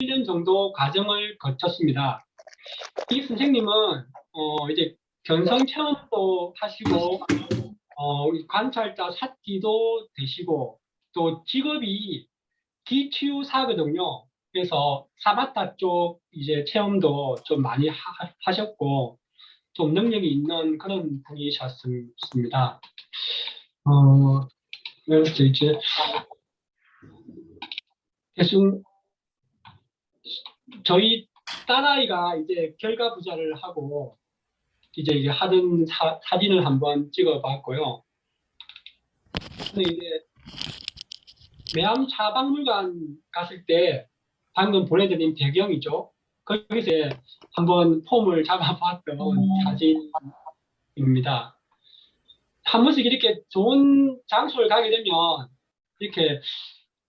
1년 정도 과정을 거쳤습니다. 이 선생님은 이제 견성 체험도 하시고 관찰자 사티도 되시고 또 직업이 기치유사거든요. 그래서 사바타 쪽 이제 체험도 좀 많이 하셨고 좀 능력이 있는 그런 분이셨습니다. 그래서 이제 대충 저희 딸아이가 이제 결과 부자를 하고 이제 하던 사진을 한번 찍어봤고요. 근데 이제 매암 차박물관 갔을 때 방금 보내드린 배경이죠. 거기서 한번 폼을 잡아봤던 사진입니다. 한 번씩 이렇게 좋은 장소를 가게 되면 이렇게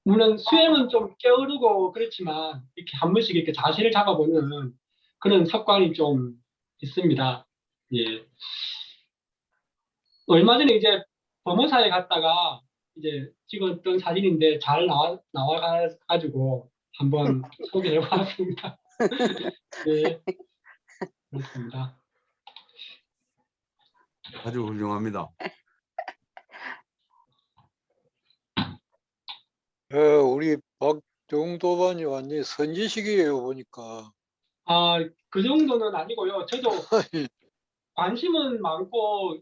물론 수행은 좀 게으르고 그렇지만 이렇게 한 번씩 이렇게 자세를 잡아보는 그런 습관이 좀 있습니다. 예. 얼마 전에 이제 범어사에 갔다가 이제 찍었던 사진인데 잘 나와가지고 한번 소개해 보았습니다. 네, 그렇습니다. 아주 훌륭합니다. 우리 박정도반이 완전히 선지식이에요, 보니까. 아, 그 정도는 아니고요. 저도 관심은 많고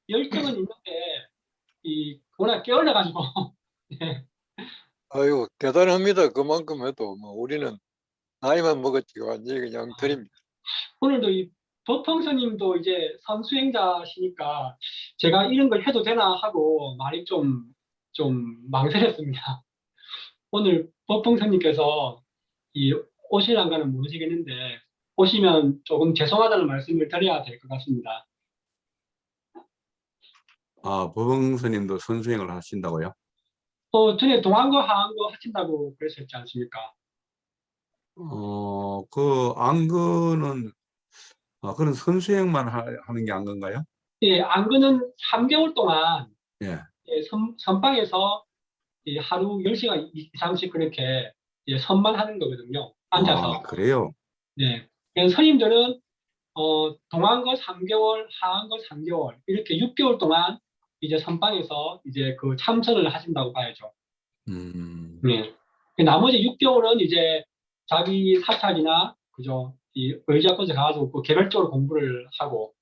열정은 있는데 워낙 게을러가지고 네. 아유, 대단합니다. 그만큼 해도. 뭐, 우리는 나이만 먹었지, 완전히 그냥 드립니다. 오늘도 이 법펑스님도 이제 선수행자시니까 제가 이런 걸 해도 되나 하고 많이 좀 망설였습니다. 오늘 법펑스님께서 오실란가는 모르시겠는데 오시면 조금 죄송하다는 말씀을 드려야 될 것 같습니다. 아, 법흥스님도 선수행을 하신다고요? 전에 동안거 하안거 하신다고 그러셨지 않습니까? 그 안거는 그런 선수행만 하는 게 안건가요? 예, 안거는 3개월 동안 예. 예, 선방에서 하루 10시간 이상씩 그렇게 선만 하는 거거든요. 앉아서. 아, 그래요? 네. 그래서 스님들은 동안거 3개월, 하안거 3개월 이렇게 6개월 동안 이제 선방에서 이제 그 참선을 하신다고 봐야죠. 네. 나머지 6개월은 이제 자기 사찰이나 그죠 이 의지학원에 가서 그 개별적으로 공부를 하고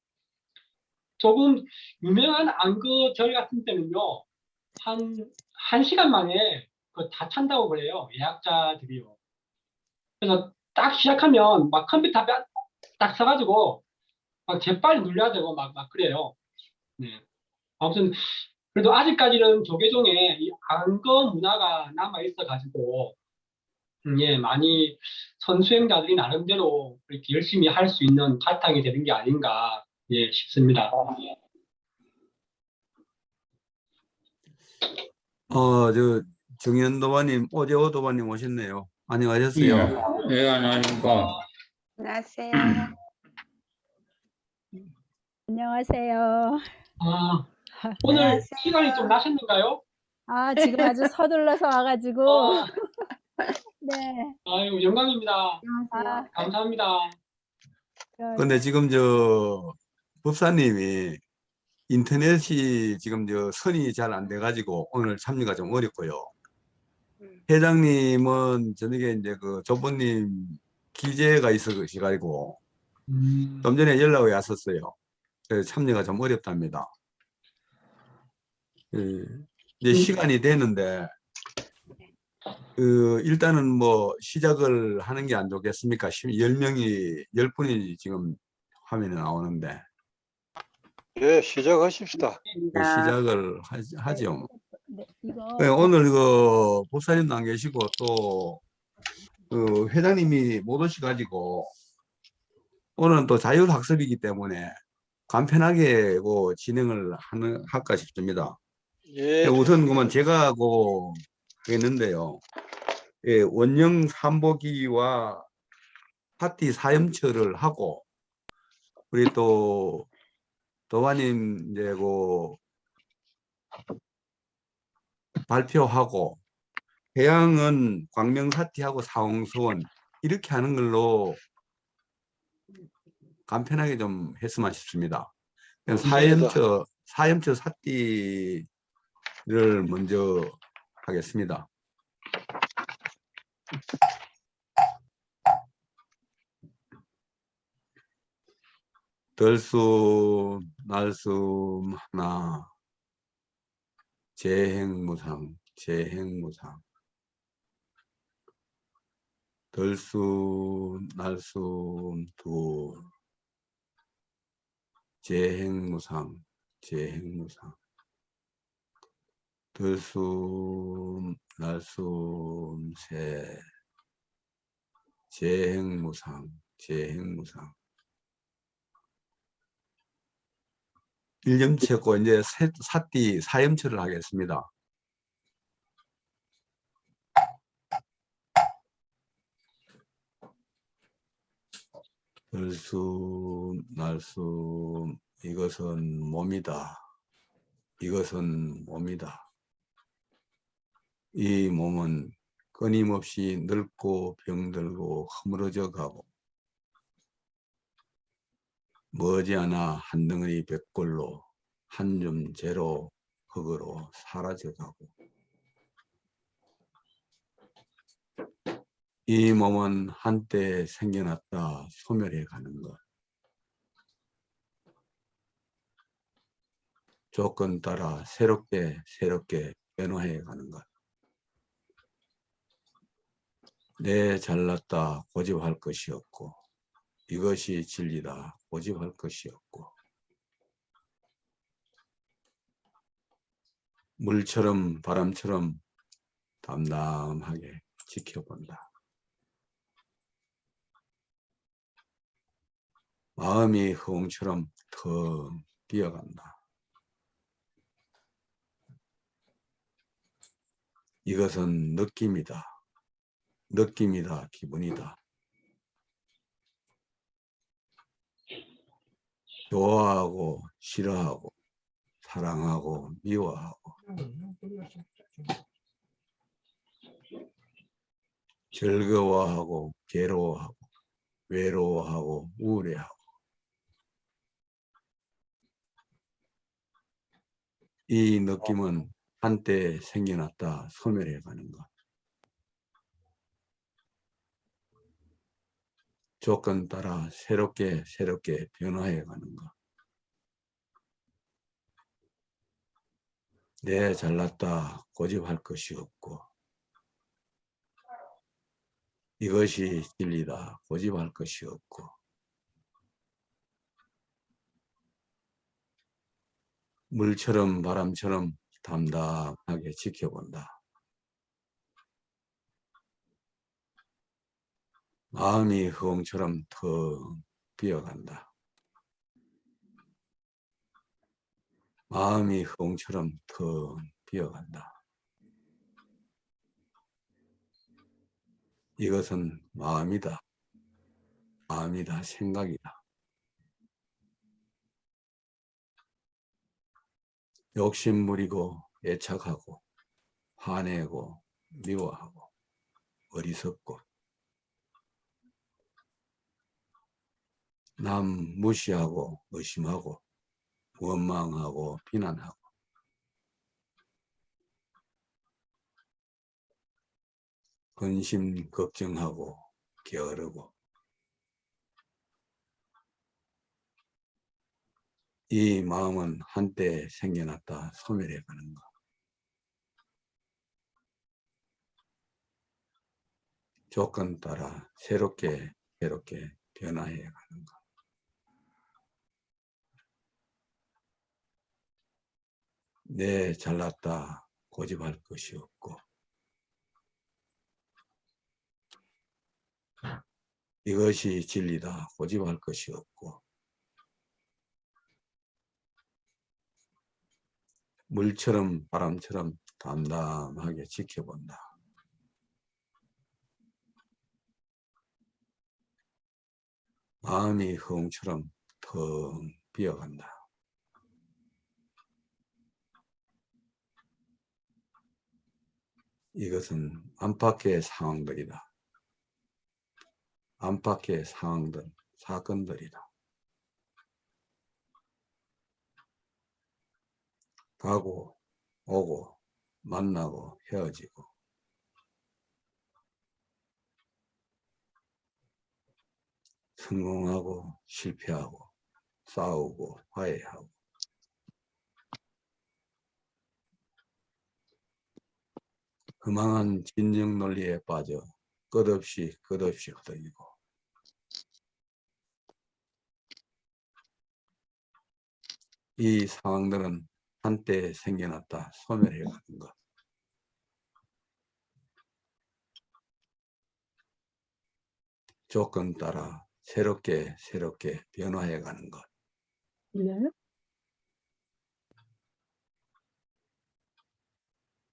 조금 유명한 안그 절 같은 때는요 한 시간 만에 그 다 찬다고 그래요 예약자들이요. 그래서 딱 시작하면 막 컴퓨터 앞에 딱 서가지고 막 재빨리 눌려야 되고 막 그래요. 네. 아무튼 그래도 아직까지는 조계종에 이 안거 문화가 남아 있어가지고 예 많이 선수행자들이 나름대로 이렇게 열심히 할 수 있는 바탕이 되는 게 아닌가 예 싶습니다. 정현도바님, 오재호도바님 오셨네요. 안녕하셨어요? 예, 안녕하십니까. 안녕하세요. 안녕하세요. 오늘 안녕하세요. 시간이 좀 나셨는가요? 지금 아주 서둘러서 와가지고. 네. 아유, 영광입니다. 안녕하세요. 감사합니다. 근데 지금 법사님이 인터넷이 지금 선이 잘 안 돼가지고 오늘 참여가 좀 어렵고요. 회장님은 저녁에 이제 그 조부님 기재가 있으셔가지고 좀 전에 연락이 왔었어요. 그래서 참여가 좀 어렵답니다. 이제 시간이 되는데 일단은 뭐 시작을 하는 게 안 좋겠습니까? 10분이 지금 화면에 나오는데. 예, 시작하십시다. 시작을 하죠. 네, 이거. 오늘 법사님도 안 계시고 또 회장님이 못 오셔가지고 오늘은 또 자율학습이기 때문에 간편하게 진행을 할까 싶습니다. 예, 우선 그러면 제가 했는데요. 예, 원령 삼보기와 파티 사염처를 하고 우리 또 도마님 이제 발표하고 해양은 광명사티하고 사홍수원 이렇게 하는 걸로 간편하게 좀 했으면 싶습니다. 사염초 삿띠를 먼저 하겠습니다. 들숨, 날숨 하나, 재행무상, 재행무상. 들숨, 날숨 둘, 재행무상, 재행무상. 들숨, 날숨 셋, 재행무상, 재행무상. 1점 채고 이제 삿띠 사염초를 하겠습니다. 들숨, 날숨, 이것은 몸이다. 이것은 몸이다. 이 몸은 끊임없이 늙고 병들고 허물어져 가고 머지않아 한 덩어리 백골로 한 줌 재로 흙으로 사라져 가고 이 몸은 한때 생겨났다 소멸해 가는 것. 조건 따라 새롭게 변화해 가는 것. 내 잘났다 고집할 것이 없고 이것이 진리다 고집할 것이 없고 물처럼 바람처럼 담담하게 지켜본다. 마음이 허공처럼 텅 비어간다. 이것은 느낌이다. 느낌이다. 기분이다. 좋아하고 싫어하고 사랑하고 미워하고 즐거워하고 괴로워하고 외로워하고 우울해하고 이 느낌은 한때 생겨났다 소멸해 가는 것. 조건 따라 새롭게 변화해 가는 것. 내 잘났다 고집할 것이 없고 이것이 진리다 고집할 것이 없고 물처럼 바람처럼 담담하게 지켜본다. 마음이 허공처럼 텅 비어간다. 마음이 허공처럼 텅 비어간다. 이것은 마음이다. 마음이다. 생각이다. 욕심부리고 애착하고 화내고 미워하고 어리석고 남 무시하고 의심하고 원망하고 비난하고 근심 걱정하고 게으르고 이 마음은 한때 생겨났다 소멸해 가는 것. 조건 따라 새롭게 변화해 가는 것. 내 잘났다 고집할 것이 없고 이것이 진리다 고집할 것이 없고 물처럼 바람처럼 담담하게 지켜본다. 마음이 허공처럼 텅 비어간다. 이것은 안팎의 상황들이다. 안팎의 상황들, 사건들이다. 가고 오고 만나고 헤어지고 성공하고 실패하고 싸우고 화해하고 허망한 진영 논리에 빠져 끝없이 허덕이고 이 상황들은 한때 생겨났다 소멸해가는 것. 조건 따라 새롭게 변화해가는 것. 네.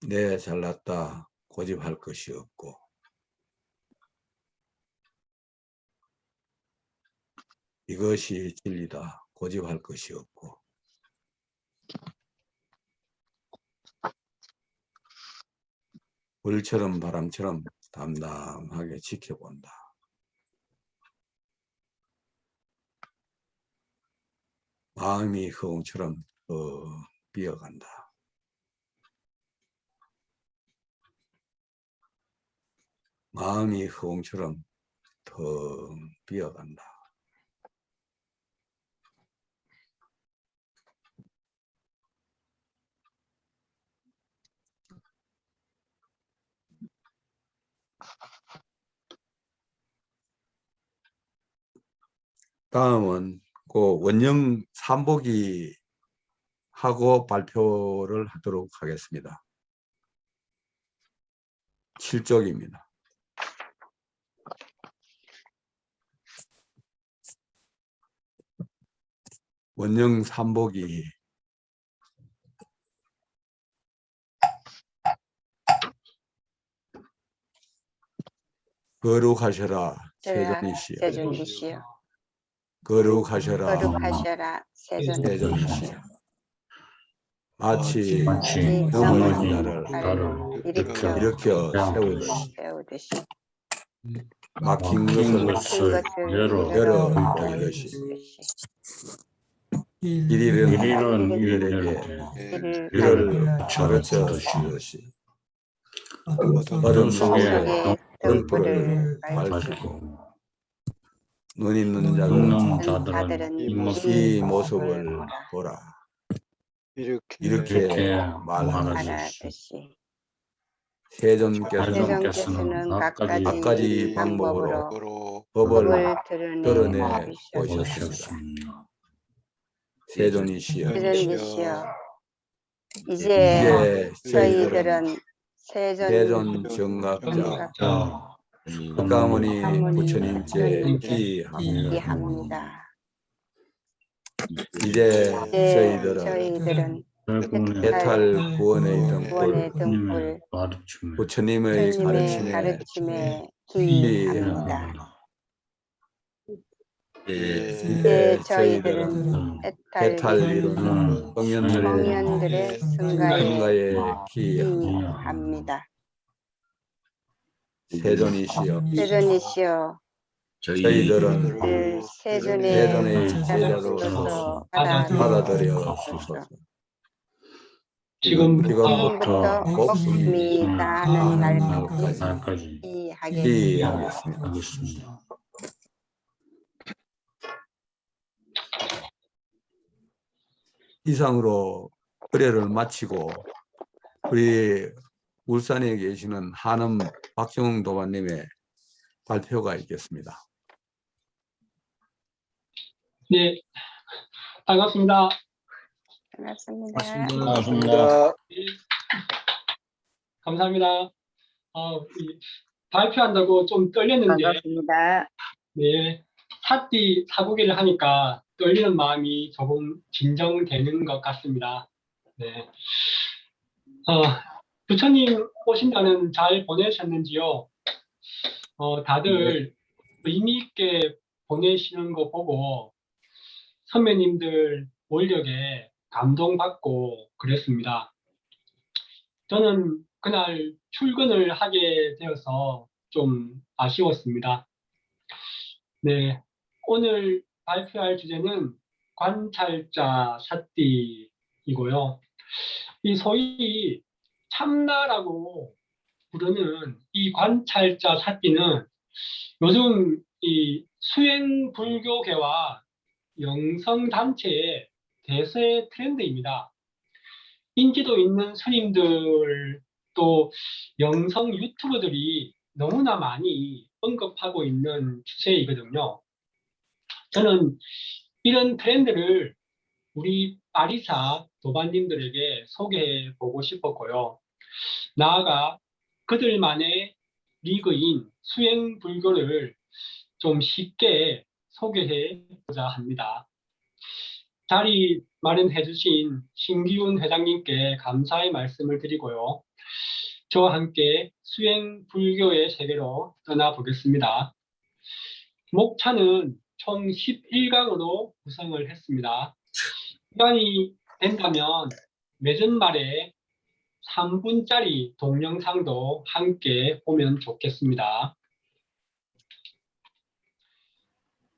내 잘났다 고집할 것이 없고 이것이 진리다 고집할 것이 없고 물처럼 바람처럼 담담하게 지켜본다. 마음이 허공처럼 비어간다. 마음이 허공처럼 더 비어간다. 다음은 그 원령 삼보기 하고 발표를 하도록 하겠습니다. 7쪽입니다. 원령 삼보기 거룩하셔라 세존이시여 세존이시여 거룩하셔라 세존이시여 마치 넘어진 자를 일으켜 세우듯이 막힌 것을 열어 보이듯이 이리는 이들에게 길을 가르쳐 주듯이 어둠 속에 등불을 밝히고 눈 있는 자들은 이 모습을 보라. 이렇게 말하듯이 세존께서는 각가지 방법으로 법을 드러내 보셨습니다. 세존이시여 이제 저희들은 세존 정각자 석가모니 부처님께 기합니다. 이제 저희들은 해탈 구원의 등불 부처님의 가르침에 기합니다. 이제 저희들은 해탈 이루는 성현들의 성가에 기합니다. 세존이시여 저희들은 세존의 제자로서 받아들여 주소서. 지금부터 목숨이 나는 날까지 기하겠습니다. 이상으로 의례를 마치고 우리 울산에 계시는 한음 박정웅 도반님의 발표가 있겠습니다. 네, 반갑습니다. 반갑습니다. 네, 감사합니다. 발표한다고 좀 떨렸는데, 반갑습니다. 네, 사띠 사고기를 하니까 떨리는 마음이 조금 진정되는 것 같습니다. 네, 부처님 오신다는 잘 보내셨는지요? 다들 의미 있게 보내시는 거 보고 선배님들 원력에 감동받고 그랬습니다. 저는 그날 출근을 하게 되어서 좀 아쉬웠습니다. 네, 오늘 발표할 주제는 관찰자 사띠이고요. 이 소위 참나라고 부르는 이 관찰자 사띠는 요즘 이 수행 불교계와 영성 단체의 대세 트렌드입니다. 인지도 있는 스님들 또 영성 유튜버들이 너무나 많이 언급하고 있는 추세이거든요. 저는 이런 트렌드를 우리 아리사 도반님들에게 소개해 보고 싶었고요. 나아가 그들만의 리그인 수행 불교를 좀 쉽게 소개해 보자 합니다. 자리 마련해 주신 신기훈 회장님께 감사의 말씀을 드리고요. 저와 함께 수행 불교의 세계로 떠나보겠습니다. 목차는 총 11강으로 구성을 했습니다. 시간이 된다면 매전 말에 3분짜리 동영상도 함께 보면 좋겠습니다.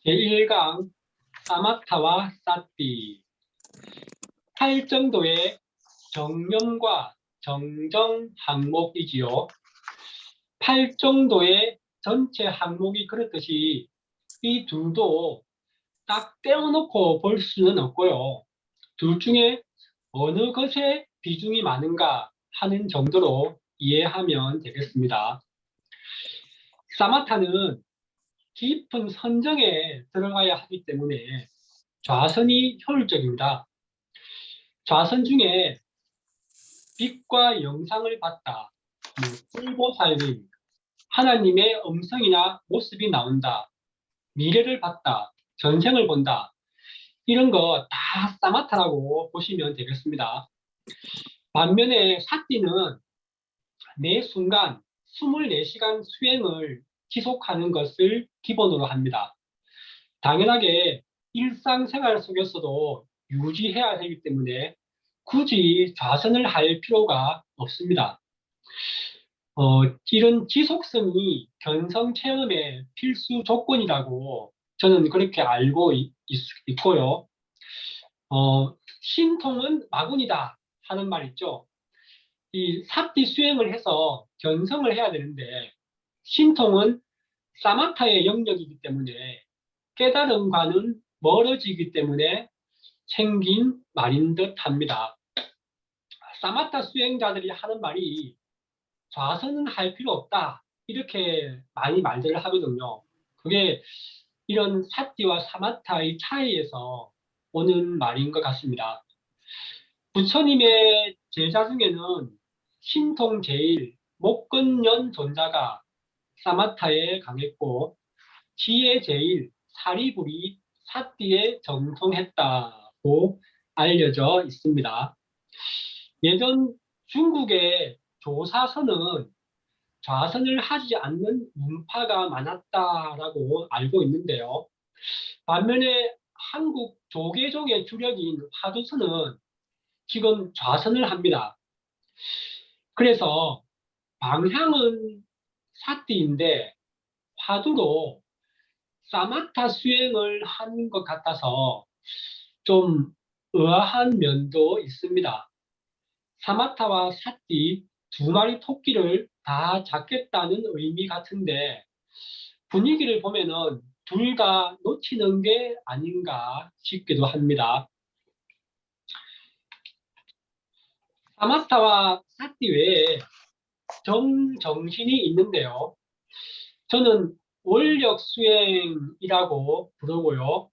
제1강 사마타와 사띠 8정도의 정념과 정정 항목이지요. 8정도의 전체 항목이 그렇듯이 이 둘도 딱 떼어놓고 볼 수는 없고요. 둘 중에 어느 것에 비중이 많은가 하는 정도로 이해하면 되겠습니다. 사마타는 깊은 선정에 들어가야 하기 때문에 좌선이 효율적입니다. 좌선 중에 빛과 영상을 봤다, 불보살림, 하나님의 음성이나 모습이 나온다, 미래를 봤다, 전생을 본다, 이런 거 다 사마타라고 보시면 되겠습니다. 반면에 사띠는 매 순간 24시간 수행을 지속하는 것을 기본으로 합니다. 당연하게 일상생활 속에서도 유지해야 하기 때문에 굳이 좌선을 할 필요가 없습니다. 이런 지속성이 견성 체험의 필수 조건이라고 저는 그렇게 알고 있고요. 신통은 마군이다 하는 말 있죠. 이 사띠 수행을 해서 견성을 해야 되는데 신통은 사마타의 영역이기 때문에 깨달음과는 멀어지기 때문에 생긴 말인 듯 합니다. 사마타 수행자들이 하는 말이 좌선은 할 필요 없다 이렇게 많이 말들을 하거든요. 그게 이런 사띠와 사마타의 차이에서 오는 말인 것 같습니다. 부처님의 제자 중에는 신통 제일, 목건연 존자가 사마타에 강했고 지혜 제일, 사리불이 사띠에 정통했다고 알려져 있습니다. 예전 중국의 조사서는 좌선을 하지 않는 문파가 많았다라고 알고 있는데요. 반면에 한국 조계종의 주력인 화두서는 지금 좌선을 합니다. 그래서 방향은 사띠인데 화두로 사마타 수행을 하는 것 같아서 좀 의아한 면도 있습니다. 사마타와 사띠 두 마리 토끼를 다 잡겠다는 의미 같은데 분위기를 보면은 둘 다 놓치는 게 아닌가 싶기도 합니다. 사마타와 사띠 외에 정신이 있는데요. 저는 원력 수행이라고 부르고요.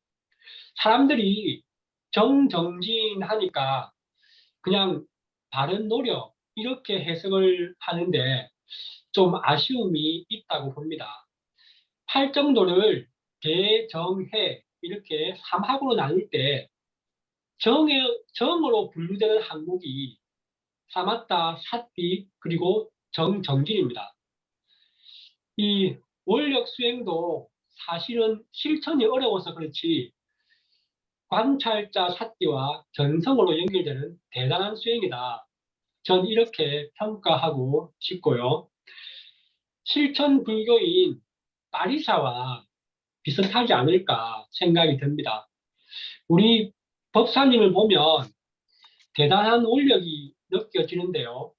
사람들이 정진하니까 그냥 바른 노력 이렇게 해석을 하는데 좀 아쉬움이 있다고 봅니다. 8정도를 대정해 이렇게 3학으로 나눌 때 정으로 분류되는 항목이 사마타, 사띠 그리고 정진입니다. 이 원력 수행도 사실은 실천이 어려워서 그렇지 관찰자 사띠와 견성으로 연결되는 대단한 수행이다. 전 이렇게 평가하고 싶고요. 실천 불교인 파리사와 비슷하지 않을까 생각이 듭니다. 우리 법사님을 보면 대단한 원력이 느껴지는데요.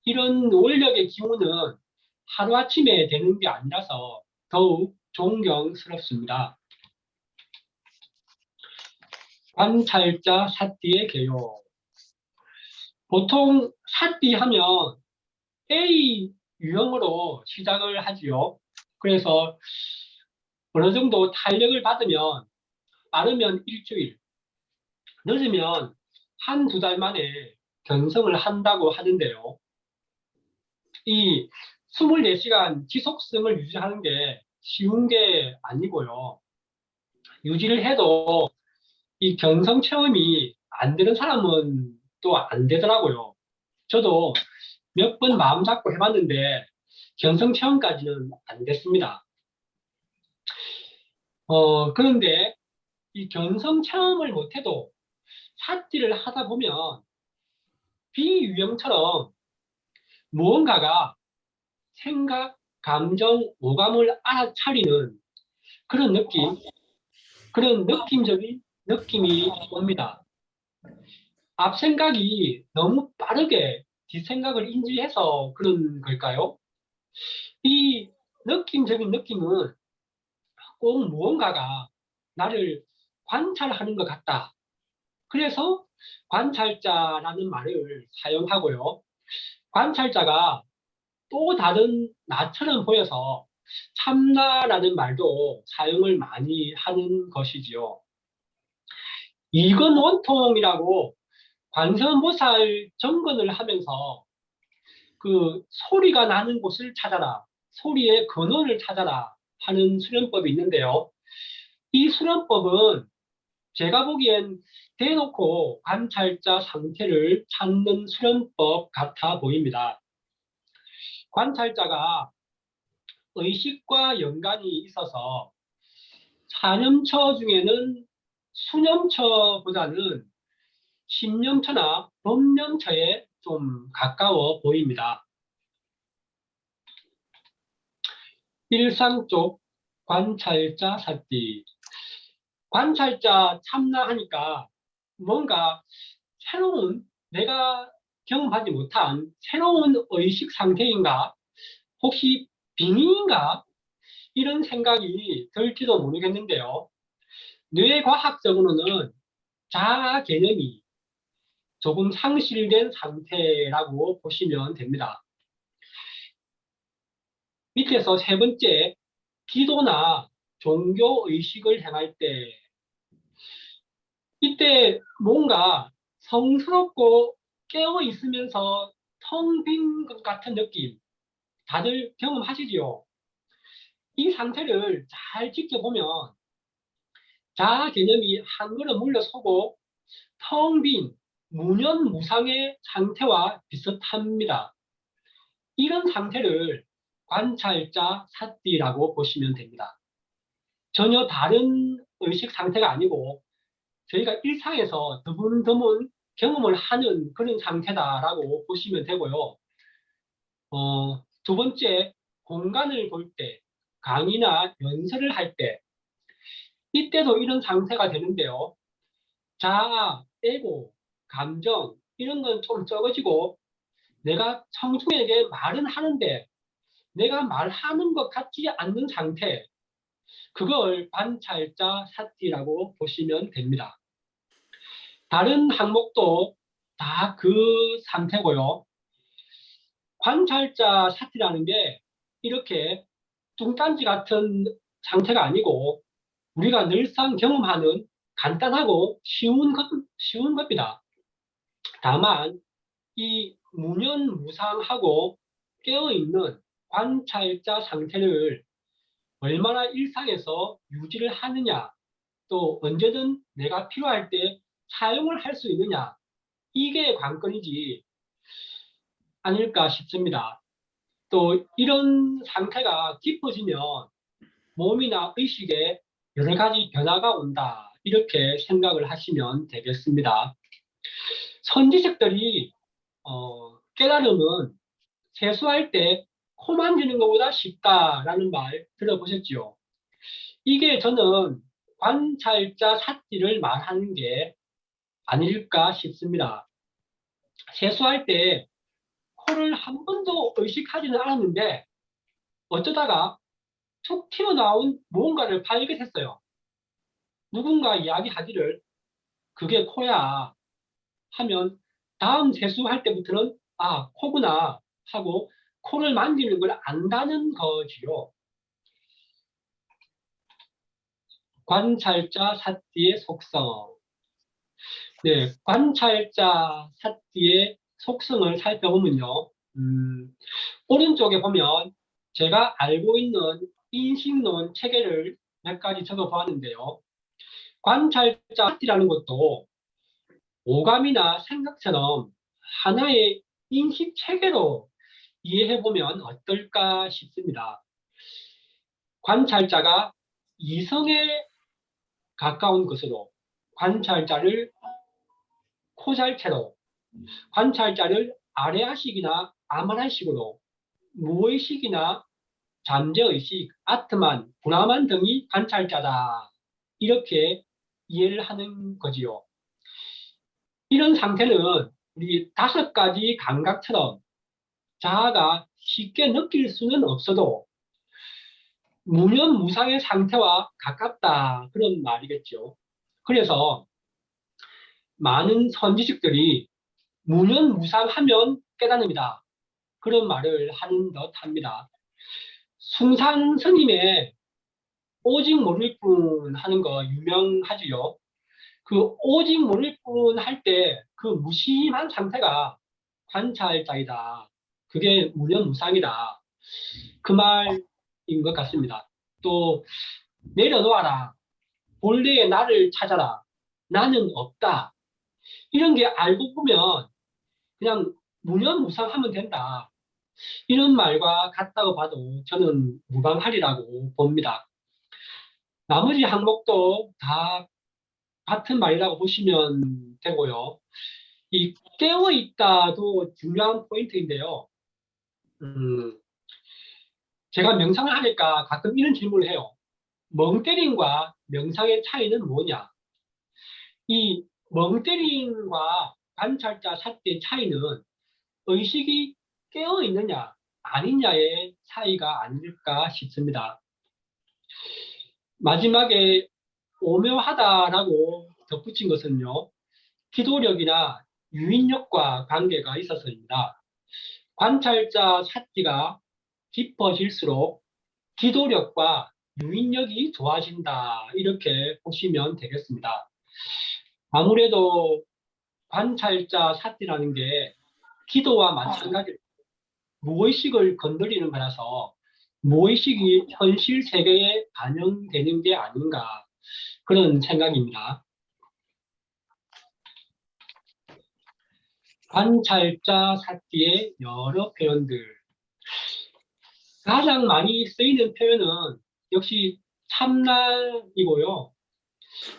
이런 원력의 기운은 하루아침에 되는 게 아니라서 더욱 존경스럽습니다. 관찰자 사띠의 개요. 보통 사띠 하면 A 유형으로 시작을 하지요. 그래서 어느 정도 탄력을 받으면 빠르면 일주일, 늦으면 한두 달 만에 견성을 한다고 하는데요. 이 24시간 지속성을 유지하는 게 쉬운 게 아니고요. 유지를 해도 이 견성 체험이 안 되는 사람은 또 안 되더라고요. 저도 몇 번 마음 잡고 해봤는데 견성 체험까지는 안 됐습니다. 그런데 이 견성 체험을 못해도 삿띠를 하다 보면 비유형처럼 무언가가 생각, 감정, 오감을 알아차리는 그런 느낌, 그런 느낌적인 느낌이 옵니다. 앞 생각이 너무 빠르게 뒷 생각을 인지해서 그런 걸까요? 이 느낌적인 느낌은 꼭 무언가가 나를 관찰하는 것 같다. 그래서 관찰자라는 말을 사용하고요. 관찰자가 또 다른 나처럼 보여서 참나라는 말도 사용을 많이 하는 것이지요. 이건 원통이라고 관세음보살 정건을 하면서 그 소리가 나는 곳을 찾아라, 소리의 근원을 찾아라 하는 수련법이 있는데요. 이 수련법은 제가 보기엔 대놓고 관찰자 상태를 찾는 수련법 같아 보입니다. 관찰자가 의식과 연관이 있어서 사념처 중에는 수념처보다는 심념처나 법념처에 좀 가까워 보입니다. 일상 쪽 관찰자 사띠. 관찰자 참나하니까 뭔가 새로운, 내가 경험하지 못한 새로운 의식 상태인가? 혹시 빙의인가? 이런 생각이 들지도 모르겠는데요. 뇌과학적으로는 자아 개념이 조금 상실된 상태라고 보시면 됩니다. 밑에서 세 번째, 기도나 종교 의식을 행할 때, 이때 뭔가 성스럽고 깨어 있으면서 텅 빈 것 같은 느낌, 다들 경험하시지요? 이 상태를 잘 지켜보면 자아 개념이 한 걸음 물러서고 텅 빈 무념무상의 상태와 비슷합니다. 이런 상태를 관찰자 사띠라고 보시면 됩니다. 전혀 다른 의식 상태가 아니고 저희가 일상에서 드문드문 경험을 하는 그런 상태다라고 보시면 되고요. 두 번째, 공간을 볼 때, 강의나 연설을 할 때, 이때도 이런 상태가 되는데요. 자아, 에고, 감정 이런 건 좀 적어지고 내가 청중에게 말은 하는데 내가 말하는 것 같지 않는 상태, 그걸 관찰자 사띠라고 보시면 됩니다. 다른 항목도 다 그 상태고요. 관찰자 사띠라는 게 이렇게 뚱딴지 같은 상태가 아니고 우리가 늘상 경험하는 간단하고 쉬운 겁니다. 다만 이 무념무상하고 깨어있는 관찰자 상태를 얼마나 일상에서 유지를 하느냐, 또 언제든 내가 필요할 때 사용을 할 수 있느냐, 이게 관건이지 아닐까 싶습니다. 또 이런 상태가 깊어지면 몸이나 의식에 여러 가지 변화가 온다, 이렇게 생각을 하시면 되겠습니다. 선지식들이 깨달음은 세수할 때 코 만지는 것보다 쉽다라는 말 들어보셨지요? 이게 저는 관찰자 삿띠를 말하는 게 아닐까 싶습니다. 세수할 때 코를 한 번도 의식하지는 않았는데 어쩌다가 툭 튀어나온 무언가를 발견했어요. 누군가 이야기하기를 그게 코야 하면 다음 세수할 때부터는 아, 코구나 하고 코를 만지는 걸 안다는 거지요. 관찰자 삿띠의 속성. 네, 관찰자 삿띠의 속성을 살펴보면요. 오른쪽에 보면 제가 알고 있는 인식론 체계를 몇 가지 적어 보았는데요. 관찰자 삿띠라는 것도 오감이나 생각처럼 하나의 인식 체계로 이해해 보면 어떨까 싶습니다. 관찰자가 이성에 가까운 것으로 관찰자를 코잘체로 관찰자를 아래아식이나 아말아식으로 무의식이나 잠재의식, 아트만, 브라만 등이 관찰자다. 이렇게 이해를 하는 거지요. 이런 상태는 우리 5가지 감각처럼 자아가 쉽게 느낄 수는 없어도 무념무상의 상태와 가깝다. 그런 말이겠죠. 그래서 많은 선지식들이 무념무상하면 깨달음이다. 그런 말을 하는 듯 합니다. 숭산 스님의 오직 모를 뿐 하는 거 유명하지요. 그 오직 모를 뿐 할 때 그 무심한 상태가 관찰자이다. 그게 무념무상이다. 그 말인 것 같습니다. 또 내려놓아라. 본래의 나를 찾아라. 나는 없다. 이런 게 알고 보면 그냥 무념무상하면 된다. 이런 말과 같다고 봐도 저는 무방하리라고 봅니다. 나머지 항목도 다 같은 말이라고 보시면 되고요. 이 깨어있다도 중요한 포인트인데요. 제가 명상을 하니까 가끔 이런 질문을 해요. 멍때림과 명상의 차이는 뭐냐? 이 멍때림과 관찰자 삿대의 차이는 의식이 깨어있느냐 아니냐의 차이가 아닐까 싶습니다. 마지막에 오묘하다라고 덧붙인 것은요. 기도력이나 유인력과 관계가 있어서입니다. 관찰자 삿띠가 깊어질수록 기도력과 유인력이 좋아진다. 이렇게 보시면 되겠습니다. 아무래도 관찰자 삿띠라는 게 기도와 마찬가지로 무의식을 건드리는 거라서 무의식이 현실 세계에 반영되는 게 아닌가 그런 생각입니다. 관찰자 삿띠의 여러 표현들. 가장 많이 쓰이는 표현은 역시 참나이고요.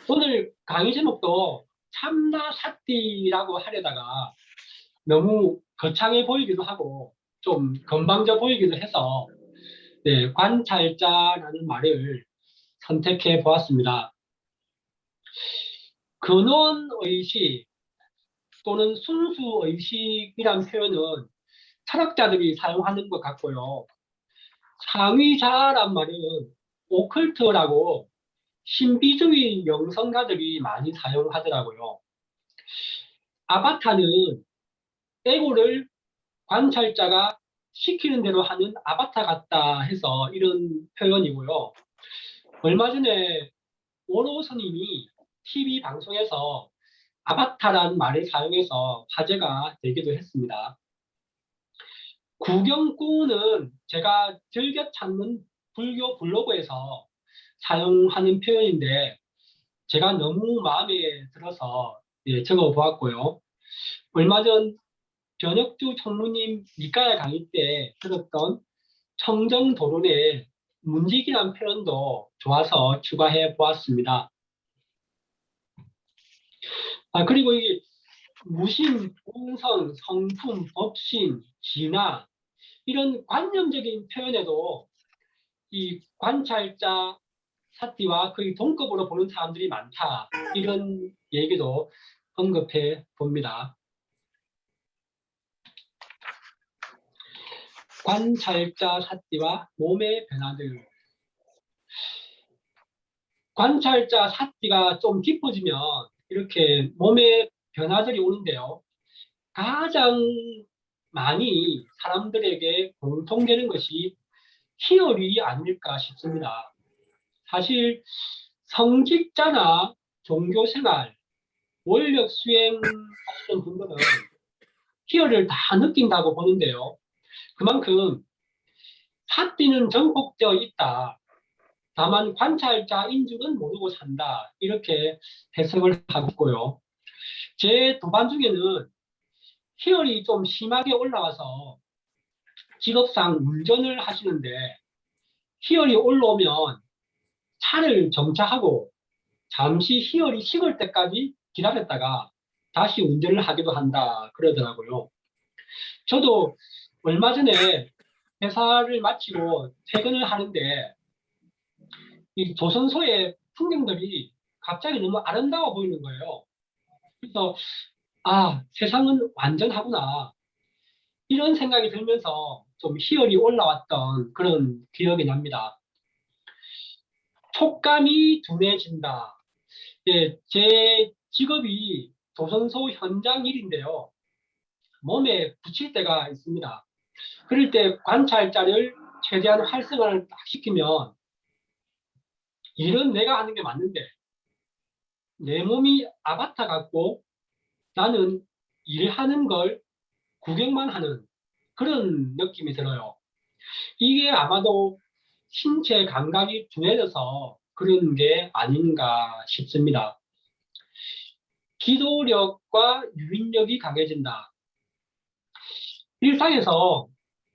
오늘 강의 제목도 참나 삿띠라고 하려다가 너무 거창해 보이기도 하고 좀 건방져 보이기도 해서 네, 관찰자라는 말을 선택해 보았습니다. 근원의식 또는 순수의식이란 표현은 철학자들이 사용하는 것 같고요. 상위자란 말은 오컬트라고 신비주의 영성가들이 많이 사용하더라고요. 아바타는 에고를 관찰자가 시키는 대로 하는 아바타 같다 해서 이런 표현이고요. 얼마 전에 오로 스님이 TV 방송에서 아바타라는 말을 사용해서 화제가 되기도 했습니다. 구경꾼은 제가 즐겨 찾는 불교 블로그에서 사용하는 표현인데 제가 너무 마음에 들어서 적어 보았고요. 얼마 전 변혁주 총무님 니까야 강의 때 들었던 청정도론의 문직이라는 표현도 좋아서 추가해 보았습니다. 그리고 이게 무심, 공성, 성품, 법신, 진화 이런 관념적인 표현에도 이 관찰자 사띠와 거의 동급으로 보는 사람들이 많다. 이런 얘기도 언급해 봅니다. 관찰자 사띠와 몸의 변화들. 관찰자 사띠가 좀 깊어지면 이렇게 몸의 변화들이 오는데요. 가장 많이 사람들에게 공통되는 것이 희열이 아닐까 싶습니다. 사실 성직자나 종교생활, 원력 수행하시는 분들은 희열을 다 느낀다고 보는데요. 그만큼 사띠는 정복되어 있다. 다만 관찰자인 줄은 모르고 산다. 이렇게 해석을 하고 있고요. 제 도반 중에는 희열이 좀 심하게 올라와서 직업상 운전을 하시는데 희열이 올라오면 차를 정차하고 잠시 희열이 식을 때까지 기다렸다가 다시 운전을 하기도 한다 그러더라고요. 저도 얼마 전에 회사를 마치고 퇴근을 하는데 이 조선소의 풍경들이 갑자기 너무 아름다워 보이는 거예요. 그래서 아, 세상은 완전하구나. 이런 생각이 들면서 좀 희열이 올라왔던 그런 기억이 납니다. 촉감이 둔해진다. 예, 제 직업이 조선소 현장 일인데요. 몸에 붙일 때가 있습니다. 그럴 때 관찰자를 최대한 활성화를 딱 시키면 일은 내가 하는 게 맞는데 내 몸이 아바타 같고 나는 일하는 걸 구경만 하는 그런 느낌이 들어요. 이게 아마도 신체 감각이 둔해져서 그런 게 아닌가 싶습니다. 기도력과 유인력이 강해진다. 일상에서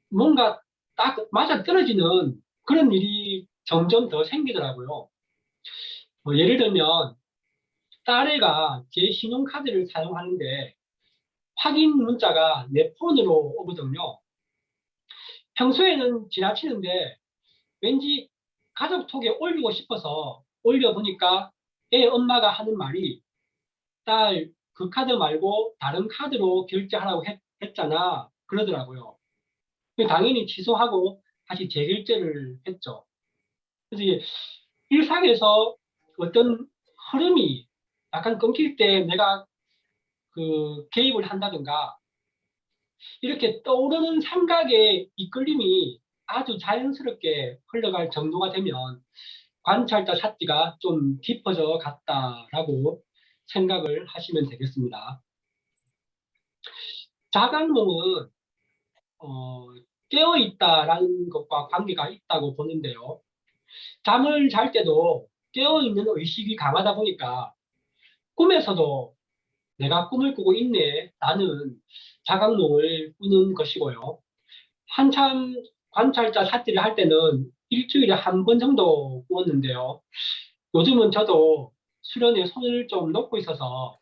뭔가 딱 맞아 떨어지는 그런 일이 점점 더 생기더라고요. 예를 들면 딸애가 제 신용카드를 사용하는데 확인 문자가 내 폰으로 오거든요. 평소에는 지나치는데 왠지 카톡에 올리고 싶어서 올려보니까 애 엄마가 하는 말이 딸, 그 카드 말고 다른 카드로 결제하라고 했잖아. 그러더라고요. 당연히 취소하고 다시 재결제를 했죠. 그래서 이게 일상에서 어떤 흐름이 약간 끊길 때 내가 그 개입을 한다든가 이렇게 떠오르는 생각의 이끌림이 아주 자연스럽게 흘러갈 정도가 되면 관찰자 사띠가 좀 깊어져 갔다라고 생각을 하시면 되겠습니다. 자각몽은 깨어있다라는 것과 관계가 있다고 보는데요. 잠을 잘 때도 깨어있는 의식이 강하다 보니까 꿈에서도 내가 꿈을 꾸고 있네 라는 자각몽을 꾸는 것이고요. 한참 관찰자 사띠를 할 때는 일주일에 한 번 정도 꾸었는데요. 요즘은 저도 수련에 손을 좀 놓고 있어서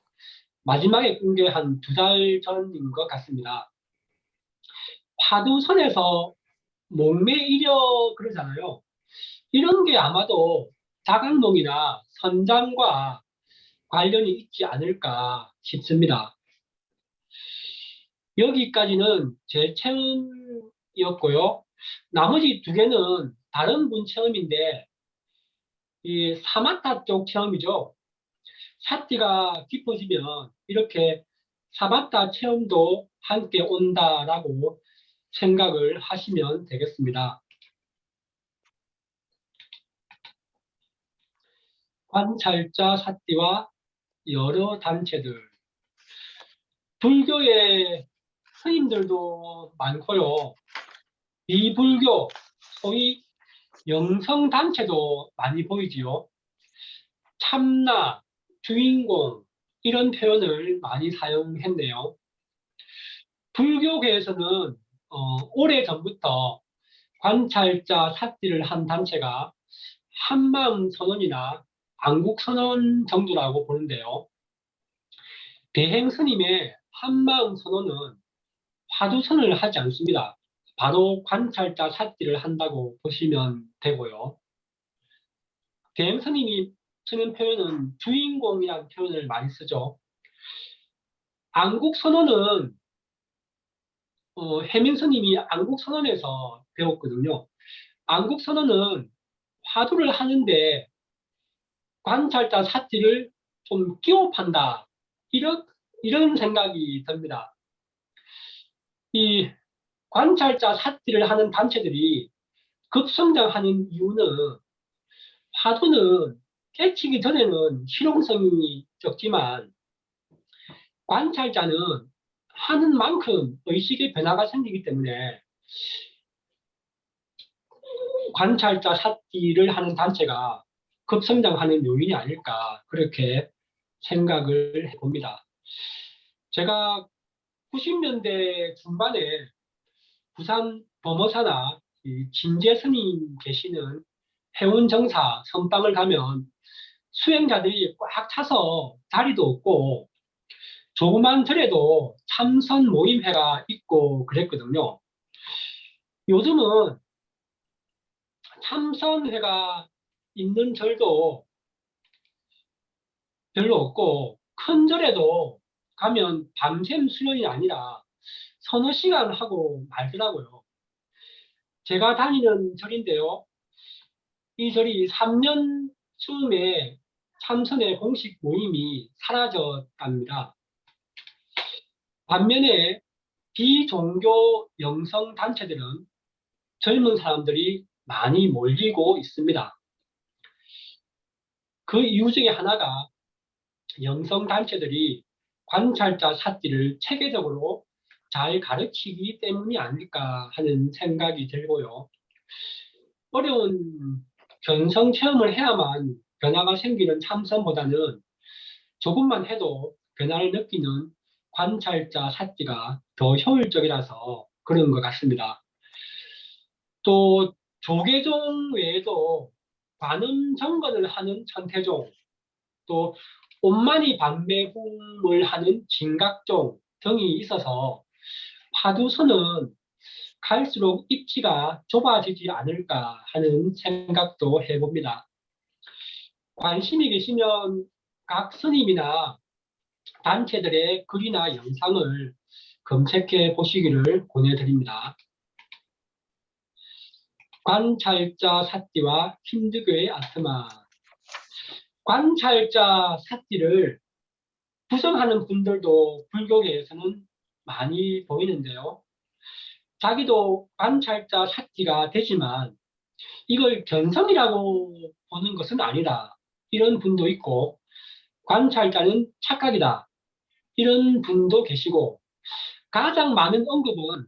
마지막에 꾼 게 한 2달 전인 것 같습니다. 화두선에서 목매이려 그러잖아요. 이런 게 아마도 자각몽이나 선잠과 관련이 있지 않을까 싶습니다. 여기까지는 제 체험이었고요. 나머지 2개는 다른 분 체험인데 이 사마타 쪽 체험이죠. 사띠가 깊어지면 이렇게 사마타 체험도 함께 온다라고 생각을 하시면 되겠습니다. 관찰자 사띠와 여러 단체들. 불교의 스님들도 많고요. 비불교, 소위 영성단체도 많이 보이지요. 참나, 주인공 이런 표현을 많이 사용했네요. 불교계에서는 오래전부터 관찰자 사띠를 한 단체가 한마음선언이나 안국선언 정도라고 보는데요. 대행스님의 한마음선언은 화두선을 하지 않습니다. 바로 관찰자 사띠를 한다고 보시면 되고요. 대행 스님이 쓰는 표현은 주인공이라는 표현을 많이 쓰죠. 안국선언은 해민 스님이 안국선언에서 배웠거든요. 안국선언은 화두를 하는데 관찰자 사티를 좀 끼워 판다. 이런 생각이 듭니다. 이 관찰자 사티를 하는 단체들이 급성장하는 이유는 화두는 깨치기 전에는 실용성이 적지만 관찰자는 하는 만큼 의식의 변화가 생기기 때문에 관찰자 사티를 하는 단체가 급성장하는 요인이 아닐까 그렇게 생각을 해봅니다. 제가 90년대 중반에 부산 범어사나 진제 스님 계시는 해운정사 선방을 가면 수행자들이 꽉 차서 자리도 없고 조그만 절에도 참선 모임회가 있고 그랬거든요. 요즘은 참선회가 있는 절도 별로 없고 큰 절에도 가면 밤샘 수련이 아니라 서너 시간 하고 말더라고요. 제가 다니는 절인데요. 이 절이 3년쯤에 참선의 공식 모임이 사라졌답니다. 반면에 비종교 영성 단체들은 젊은 사람들이 많이 몰리고 있습니다. 그 이유 중에 하나가 영성 단체들이 관찰자 사티를 체계적으로 잘 가르치기 때문이 아닐까 하는 생각이 들고요. 어려운 견성 체험을 해야만 변화가 생기는 참선보다는 조금만 해도 변화를 느끼는 관찰자 사티가 더 효율적이라서 그런 것 같습니다. 또 조계종 외에도 관음 정건을 하는 천태종, 또 온만이 반매hum을 하는 진각종 등이 있어서 화두선은 갈수록 입지가 좁아지지 않을까 하는 생각도 해봅니다. 관심이 계시면 각 스님이나 단체들의 글이나 영상을 검색해 보시기를 권해드립니다. 관찰자 사티와 힌두교의 아트마. 관찰자 사티를 부정하는 분들도 불교계에서는 많이 보이는데요. 자기도 관찰자 사티가 되지만 이걸 견성이라고 보는 것은 아니다. 이런 분도 있고 관찰자는 착각이다. 이런 분도 계시고 가장 많은 언급은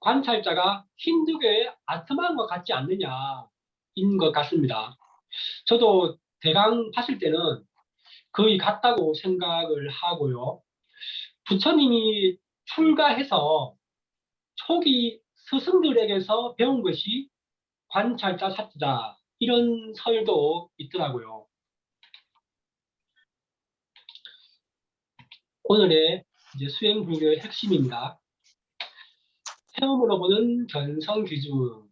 관찰자가 힌두교의 아트만과 같지 않느냐인 것 같습니다. 저도 대강 봤을 때는 거의 같다고 생각을 하고요. 부처님이 출가해서 초기 스승들에게서 배운 것이 관찰자 사티다. 이런 설도 있더라고요. 오늘의 이제 수행불교의 핵심입니다. 체험으로 보는 견성 기준.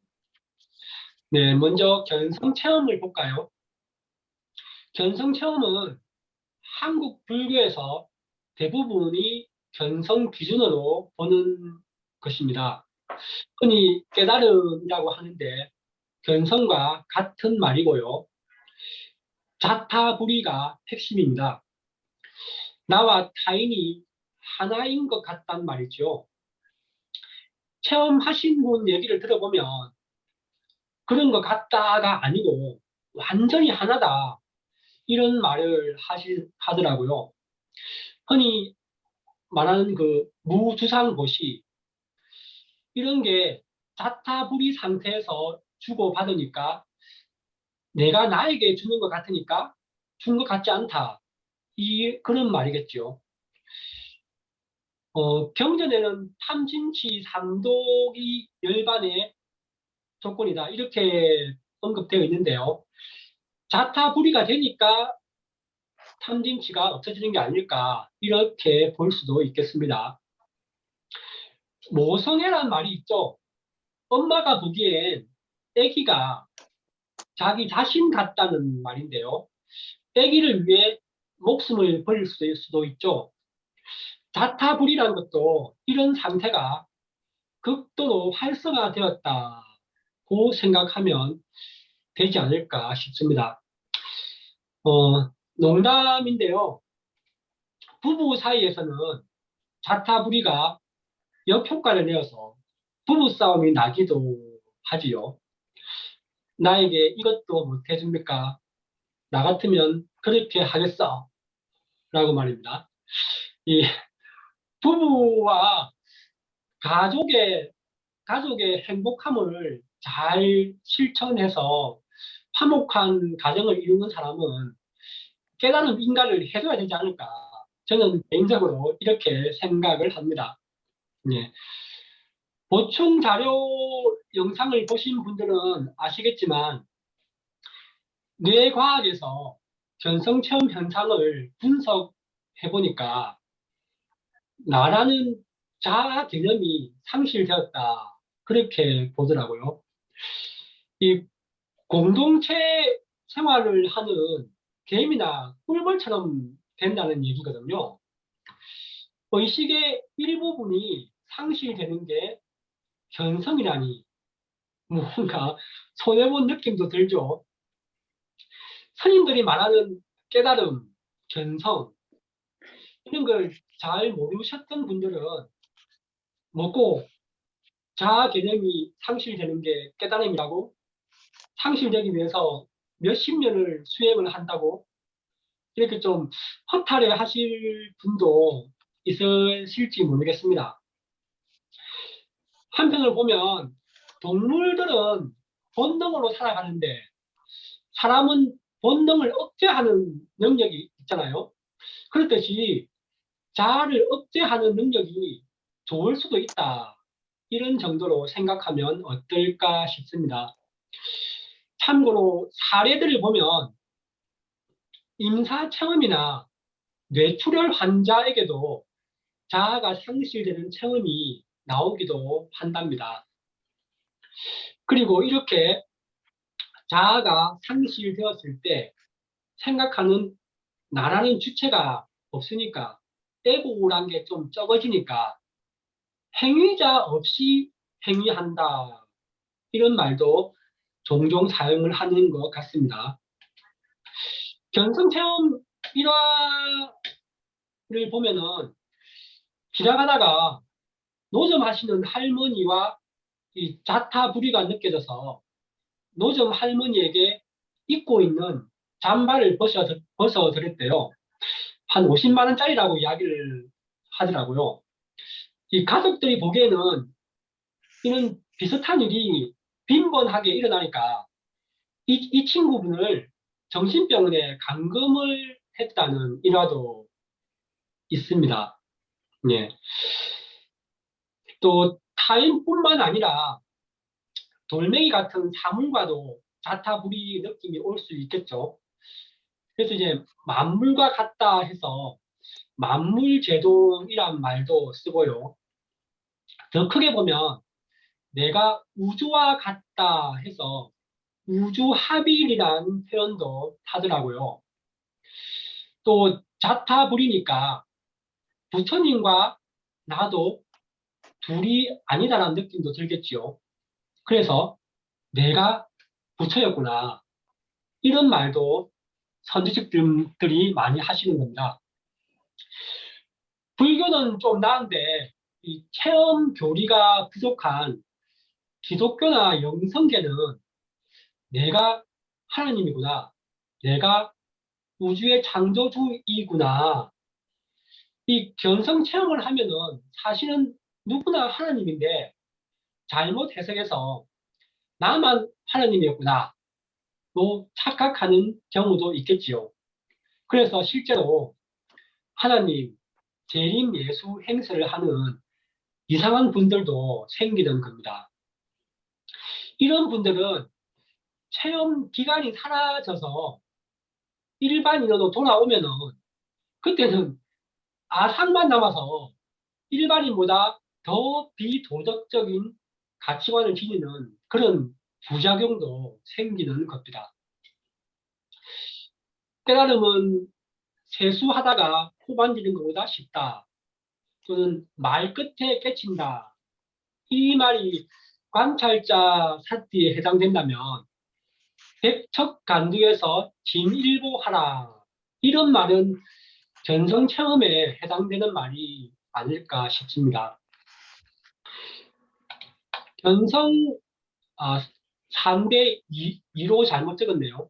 네, 먼저 견성 체험을 볼까요? 견성 체험은 한국 불교에서 대부분이 견성 기준으로 보는 것입니다. 흔히 깨달음이라고 하는데 견성과 같은 말이고요. 자타불이가 핵심입니다. 나와 타인이 하나인 것 같단 말이죠. 체험하신 분 얘기를 들어보면 그런 것 같다가 아니고 완전히 하나다. 이런 말을 하더라고요. 흔히 말하는 그 무주상보시 이런 게 자타불이 상태에서 주고받으니까 내가 나에게 주는 것 같으니까 준 것 같지 않다. 그런 말이겠죠. 경전에는 탐진치 삼독이 열반의 조건이다. 이렇게 언급되어 있는데요. 자타불이가 되니까 탐진치가 없어지는 게 아닐까 이렇게 볼 수도 있겠습니다. 모성애란 말이 있죠. 엄마가 보기엔 아기가 자기 자신 같다는 말인데요. 아기를 위해 목숨을 버릴 수도 있죠. 자타불이라는 것도 이런 상태가 극도로 활성화되었다고 생각하면 되지 않을까 싶습니다. 농담인데요. 부부 사이에서는 자타불이가 역효과를 내어서 부부싸움이 나기도 하지요. 나에게 이것도 못 해줍니까? 나 같으면 그렇게 하겠어. 라고 말입니다. 이 부부와 가족의 행복함을 잘 실천해서 화목한 가정을 이루는 사람은 깨달은 인간을 해줘야 되지 않을까. 저는 개인적으로 이렇게 생각을 합니다. 예. 보충 자료 영상을 보신 분들은 아시겠지만 뇌과학에서 견성체험 현상을 분석해 보니까 나라는 자아 개념이 상실되었다. 그렇게 보더라고요. 이 공동체 생활을 하는 개미나 꿀벌처럼 된다는 얘기거든요. 의식의 일부분이 상실되는 게 견성이라니 뭔가 손해본 느낌도 들죠. 스님들이 말하는 깨달음, 견성 이런 걸 잘 모르셨던 분들은 뭐고 자아 개념이 상실되는 게 깨달음이라고 상실되기 위해서 몇십 년을 수행을 한다고 이렇게 좀 허탈해 하실 분도 있으실지 모르겠습니다. 한편으로 보면 동물들은 본능으로 살아가는데 사람은 본능을 억제하는 능력이 있잖아요. 그렇듯이 자아를 억제하는 능력이 좋을 수도 있다. 이런 정도로 생각하면 어떨까 싶습니다. 참고로 사례들을 보면 임사체험이나 뇌출혈 환자에게도 자아가 상실되는 체험이 나오기도 한답니다. 그리고 이렇게 자아가 상실되었을 때 생각하는 나라는 주체가 없으니까 에고란 게 좀 적어지니까 행위자 없이 행위한다. 이런 말도 종종 사용을 하는 것 같습니다. 견성체험 1화를 보면은 지나가다가 노점하시는 할머니와 이 자타불이가 느껴져서 노점 할머니에게 입고 있는 잠바를 벗어드렸대요. 한 50만 원짜리라고 이야기를 하더라고요. 이 가족들이 보기에는 이런 비슷한 일이 빈번하게 일어나니까 이 친구분을 정신병원에 감금을 했다는 일화도 있습니다. 예. 또 타인뿐만 아니라 돌멩이 같은 사물과도 자타불이 느낌이 올 수 있겠죠. 그래서 이제 만물과 같다 해서 만물제동이란 말도 쓰고요. 더 크게 보면 내가 우주와 같다 해서 우주합일이라는 표현도 하더라고요. 또 자타불이니까 부처님과 나도 둘이 아니다라는 느낌도 들겠지요. 그래서 내가 부처였구나. 이런 말도 선지식들이 많이 하시는 겁니다. 불교는 좀 나은데 이 체험 교리가 부족한 기독교나 영성계는 내가 하나님이구나. 내가 우주의 창조주이구나. 이 견성 체험을 하면은 사실은 누구나 하나님인데 잘못 해석해서 나만 하나님이었구나. 또 착각하는 경우도 있겠지요. 그래서 실제로 하나님, 재림 예수 행세를 하는 이상한 분들도 생기는 겁니다. 이런 분들은 체험 기간이 사라져서 일반인으로 돌아오면은 그때는 아상만 남아서 일반인보다 더 비도덕적인 가치관을 지니는 그런 부작용도 생기는 겁니다. 깨달음은 세수하다가 코 만지는 것보다 쉽다. 또는 말 끝에 깨친다. 이 말이 관찰자 사띠에 해당된다면 백척간두에서 진일보하라. 이런 말은 견성 체험에 해당되는 말이 아닐까 싶습니다. 견성 3대 2로 잘못 적었네요.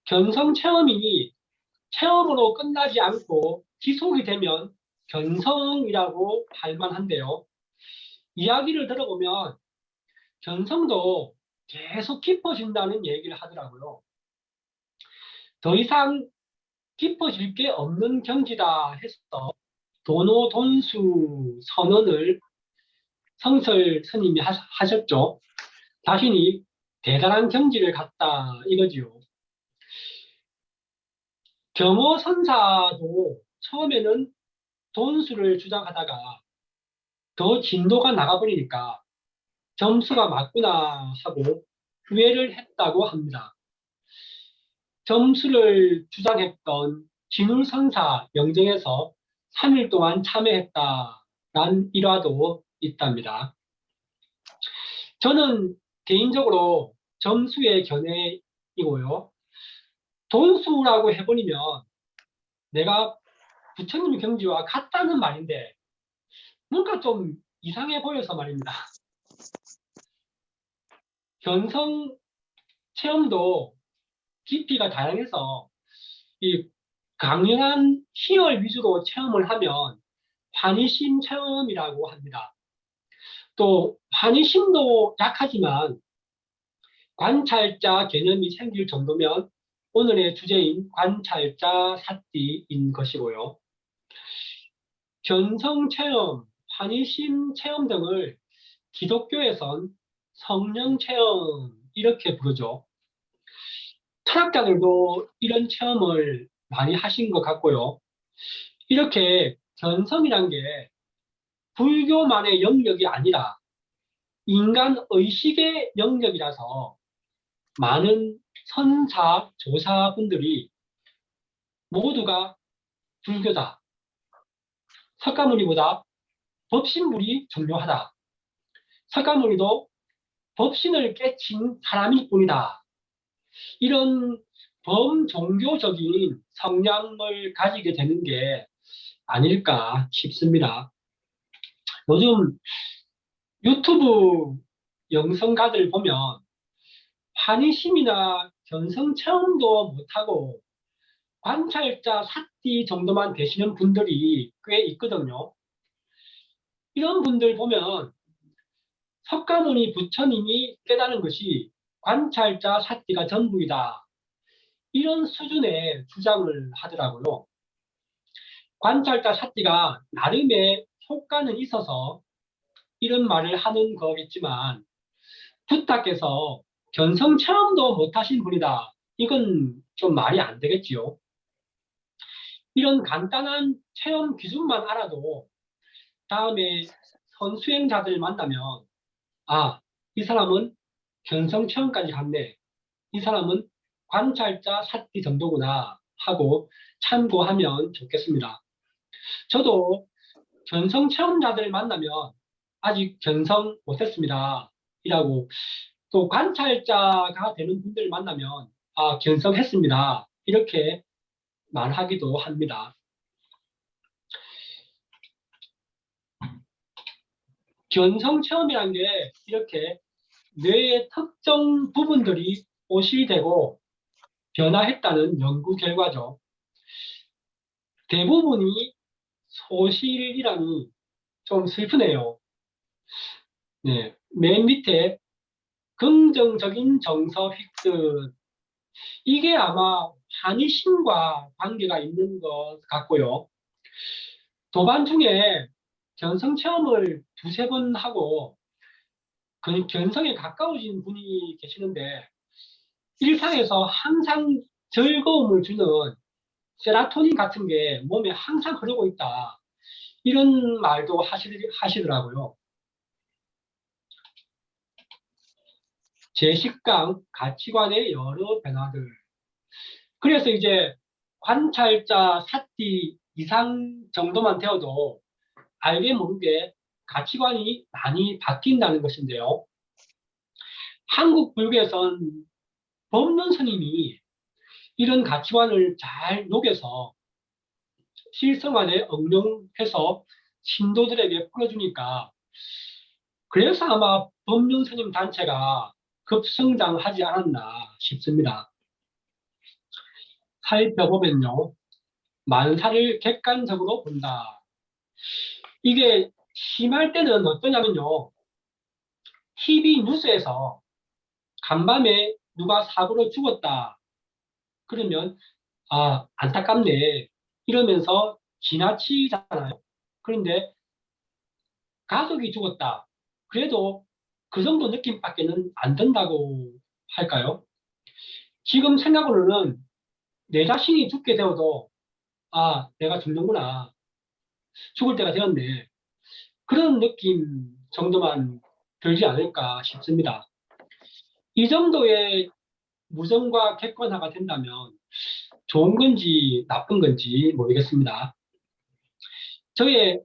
견성 체험이 체험으로 끝나지 않고 지속이 되면 견성이라고 할 만한데요. 이야기를 들어보면 견성도 계속 깊어진다는 얘기를 하더라고요. 더 이상 깊어질 게 없는 경지다 해서 도노돈수 선언을 성설 스님이 하셨죠. 자신이 대단한 경지를 갔다 이거지요. 경호선사도 처음에는 돈수를 주장하다가 더 진도가 나가버리니까 점수가 맞구나 하고 후회를 했다고 합니다. 점수를 주장했던 진울선사 영정에서 3일 동안 참여했다라는 일화도 있답니다. 저는 개인적으로 점수의 견해이고요. 돈수라고 해버리면 내가 부처님 경지와 같다는 말인데 뭔가 좀 이상해 보여서 말입니다. 견성 체험도 깊이가 다양해서 이 강렬한 희열 위주로 체험을 하면 환희심 체험이라고 합니다. 또 환희심도 약하지만 관찰자 개념이 생길 정도면 오늘의 주제인 관찰자 사띠인 것이고요. 견성 체험, 환희심 체험 등을 기독교에선 성령 체험 이렇게 부르죠. 철학자들도 이런 체험을 많이 하신 것 같고요. 이렇게 견성이란 게 불교만의 영역이 아니라 인간 의식의 영역이라서 많은 선사, 조사분들이 모두가 불교다. 석가모니보다 법신불이 중요하다. 석가모니도 법신을 깨친 사람일 뿐이다. 이런 범종교적인 성향을 가지게 되는 게 아닐까 싶습니다. 요즘 유튜브 영성가들 보면 환희심이나 견성 체험도 못하고 관찰자 사띠 정도만 되시는 분들이 꽤 있거든요. 이런 분들 보면 석가모니 부처님이 깨달은 것이 관찰자 사띠가 전부이다. 이런 수준의 주장을 하더라고요. 관찰자 사띠가 나름의 효과는 있어서 이런 말을 하는 거겠지만 부타께서 견성 체험도 못하신 분이다. 이건 좀 말이 안 되겠지요. 이런 간단한 체험 기준만 알아도 다음에 선수행자들 만나면 이 사람은 견성 체험까지 갔네. 이 사람은 관찰자 사띠 정도구나 하고 참고하면 좋겠습니다. 저도 견성 체험자들 만나면 아직 견성 못했습니다. 이라고 또 관찰자가 되는 분들 만나면 견성했습니다. 이렇게 말하기도 합니다. 견성 체험이란 게 이렇게 뇌의 특정 부분들이 오실되고 변화했다는 연구 결과죠. 대부분이 소실이라니 좀 슬프네요. 네, 맨 밑에 긍정적인 정서 획득. 이게 아마 환희심과 관계가 있는 것 같고요. 도반 중에 견성 체험을 두세 번 하고 그 견성에 가까워진 분이 계시는데 일상에서 항상 즐거움을 주는 세라토닌 같은 게 몸에 항상 흐르고 있다. 이런 말도 하시더라고요. 제식강, 가치관의 여러 변화들. 그래서 이제 관찰자 사띠 이상 정도만 되어도 알게 모르게 가치관이 많이 바뀐다는 것인데요. 한국 불교에선 법륜 스님이 이런 가치관을 잘 녹여서 실생활에 응용해서 신도들에게 풀어주니까 그래서 아마 법륜 스님 단체가 급성장하지 않았나 싶습니다. 살펴보면요. 만사를 객관적으로 본다. 이게 심할 때는 어떠냐면요. TV 뉴스에서 간밤에 누가 사고로 죽었다. 그러면 아, 안타깝네. 이러면서 지나치잖아요. 그런데 가족이 죽었다. 그래도 그 정도 느낌밖에는 안 든다고 할까요? 지금 생각으로는 내 자신이 죽게 되어도 아, 내가 죽는구나. 죽을 때가 되었네. 그런 느낌 정도만 들지 않을까 싶습니다. 이 정도의 무정과 객관화가 된다면 좋은 건지 나쁜 건지 모르겠습니다. 저의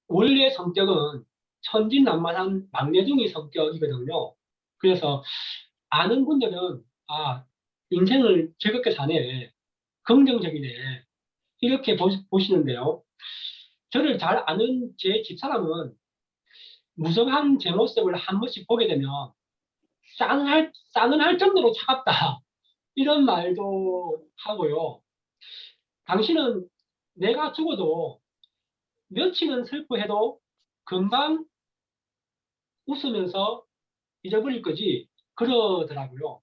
원래 성격은 천진난만한 막내둥이 성격이거든요. 그래서 아는 분들은 아, 인생을 즐겁게 사네. 긍정적이네. 이렇게 보시는데요. 저를 잘 아는 제 집사람은 무정한 제 모습을 한 번씩 보게 되면 싸늘할 정도로 차갑다. 이런 말도 하고요. 당신은 내가 죽어도 며칠은 슬퍼해도 금방 웃으면서 잊어버릴 거지. 그러더라고요.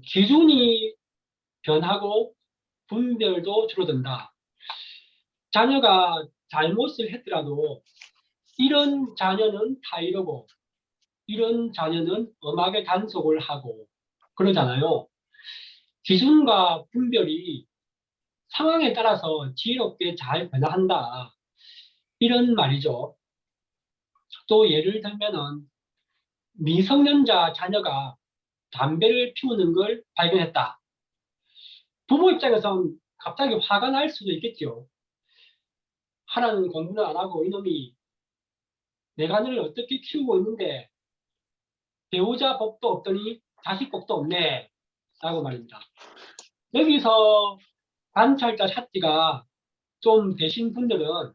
기준이 변하고 분별도 줄어든다. 자녀가 잘못을 했더라도 이런 자녀는 다 이러고 이런 자녀는 엄하게 단속을 하고 그러잖아요. 기준과 분별이 상황에 따라서 지혜롭게 잘 변화한다. 이런 말이죠. 또 예를 들면은 미성년자 자녀가 담배를 피우는 걸 발견했다. 부모 입장에선 갑자기 화가 날 수도 있겠죠. 하라는 공부는 안 하고 이놈이 내 가정을 어떻게 키우고 있는데 배우자 법도 없더니 자식 법도 없네. 라고 말입니다. 여기서 관찰자 찾기가 좀 되신 분들은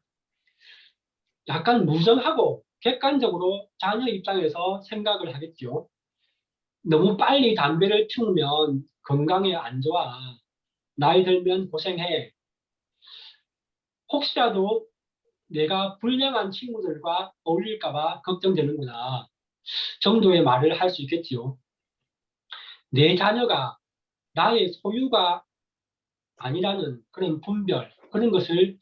약간 무정하고 객관적으로 자녀 입장에서 생각을 하겠죠. 너무 빨리 담배를 피우면 건강에 안 좋아. 나이 들면 고생해. 혹시라도 내가 불량한 친구들과 어울릴까봐 걱정되는구나. 정도의 말을 할 수 있겠지요. 내 자녀가 나의 소유가 아니라는 그런 분별, 그런 것을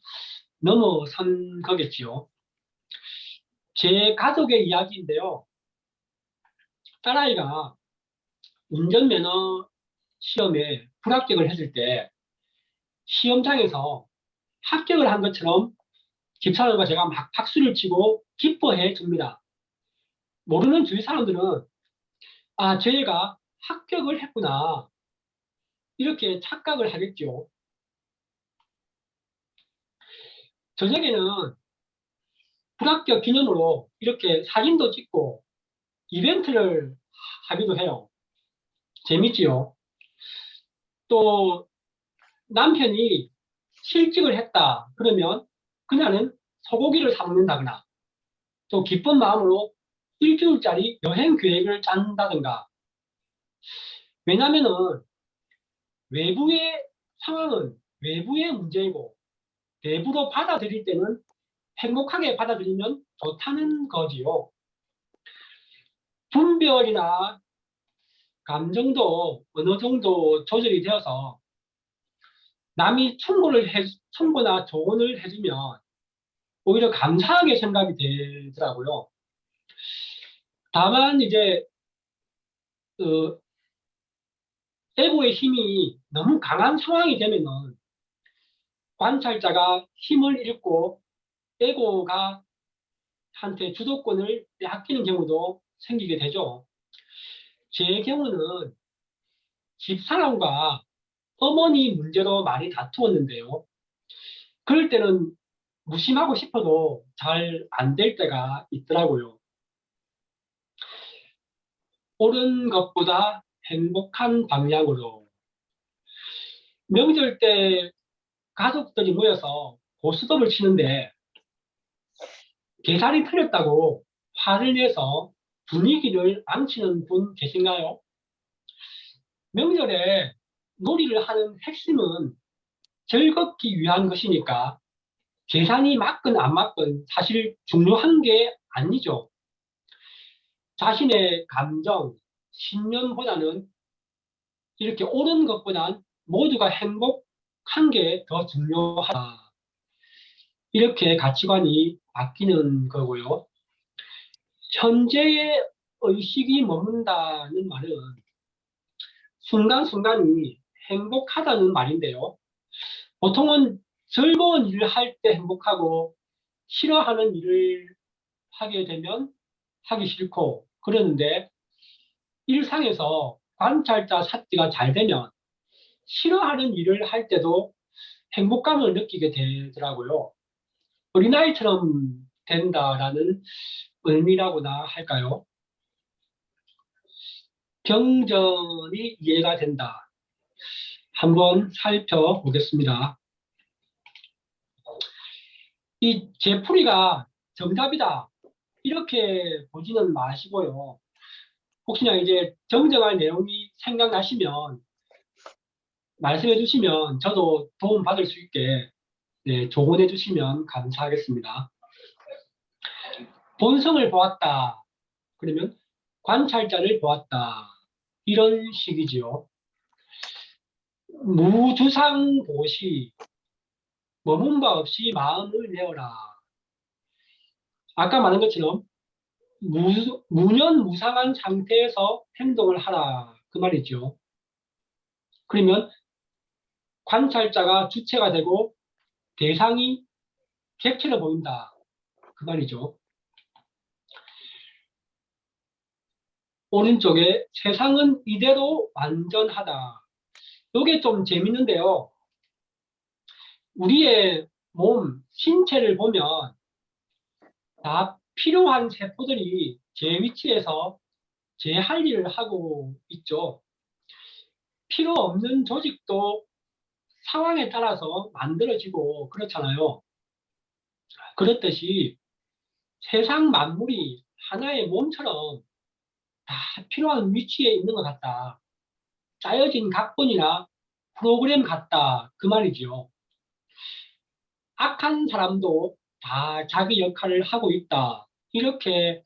넘어선 거겠지요. 제 가족의 이야기인데요. 딸아이가 운전면허 시험에 불합격을 했을 때 시험장에서 합격을 한 것처럼 집사람과 제가 막 박수를 치고 기뻐해 줍니다. 모르는 주위 사람들은 아, 쟤가 합격을 했구나. 이렇게 착각을 하겠죠. 저녁에는 불합격 기념으로 이렇게 사진도 찍고 이벤트를 하기도 해요. 재밌지요. 또 남편이 실직을 했다. 그러면 그날은 소고기를 사 먹는다거나 또 기쁜 마음으로 일주일짜리 여행 계획을 짠다든가. 왜냐면은 외부의 상황은 외부의 문제이고 내부로 받아들일 때는 행복하게 받아들이면 좋다는 거지요. 분별이나 감정도 어느 정도 조절이 되어서 남이 충고나 조언을 해주면 오히려 감사하게 생각이 되더라고요. 다만 이제 에고의 힘이 너무 강한 상황이 되면은 관찰자가 힘을 잃고 에고가 한테 주도권을 빼앗기는 경우도 생기게 되죠. 제 경우는 집사람과 어머니 문제로 많이 다투었는데요. 그럴 때는 무심하고 싶어도 잘 안 될 때가 있더라고요. 옳은 것보다 행복한 방향으로. 명절 때 가족들이 모여서 고스톱을 치는데 계산이 틀렸다고 화를 내서 분위기를 망치는 분 계신가요? 명절에 놀이를 하는 핵심은 즐겁기 위한 것이니까 계산이 맞건 안 맞건 사실 중요한 게 아니죠. 자신의 감정, 신념보다는 이렇게 옳은 것보단 모두가 행복한 게 더 중요하다. 이렇게 가치관이 바뀌는 거고요. 현재의 의식이 머문다는 말은 순간순간이 행복하다는 말인데요. 보통은 즐거운 일을 할 때 행복하고 싫어하는 일을 하게 되면 하기 싫고 그러는데 일상에서 관찰자 찾기가 잘 되면 싫어하는 일을 할 때도 행복감을 느끼게 되더라고요. 어린아이처럼 된다라는 의미라고나 할까요? 경전이 이해가 된다. 한번 살펴보겠습니다. 이 제풀이가 정답이다. 이렇게 보지는 마시고요. 혹시나 이제 정정할 내용이 생각나시면 말씀해 주시면 저도 도움 받을 수 있게 조언해 주시면 감사하겠습니다. 본성을 보았다. 그러면 관찰자를 보았다. 이런 식이지요. 무주상보시, 머문 바 없이 마음을 내어라. 아까 말한 것처럼 무념무상한 상태에서 행동을 하라. 그 말이죠. 그러면 관찰자가 주체가 되고 대상이 객체로 보인다. 그 말이죠. 오른쪽에 세상은 이대로 완전하다. 이게 좀 재밌는데요. 우리의 몸, 신체를 보면 다 필요한 세포들이 제 위치에서 제 할 일을 하고 있죠. 필요 없는 조직도 상황에 따라서 만들어지고 그렇잖아요. 그렇듯이 세상 만물이 하나의 몸처럼 다 필요한 위치에 있는 것 같다. 짜여진 각본이나 프로그램 같다. 그 말이지요. 악한 사람도 다 자기 역할을 하고 있다. 이렇게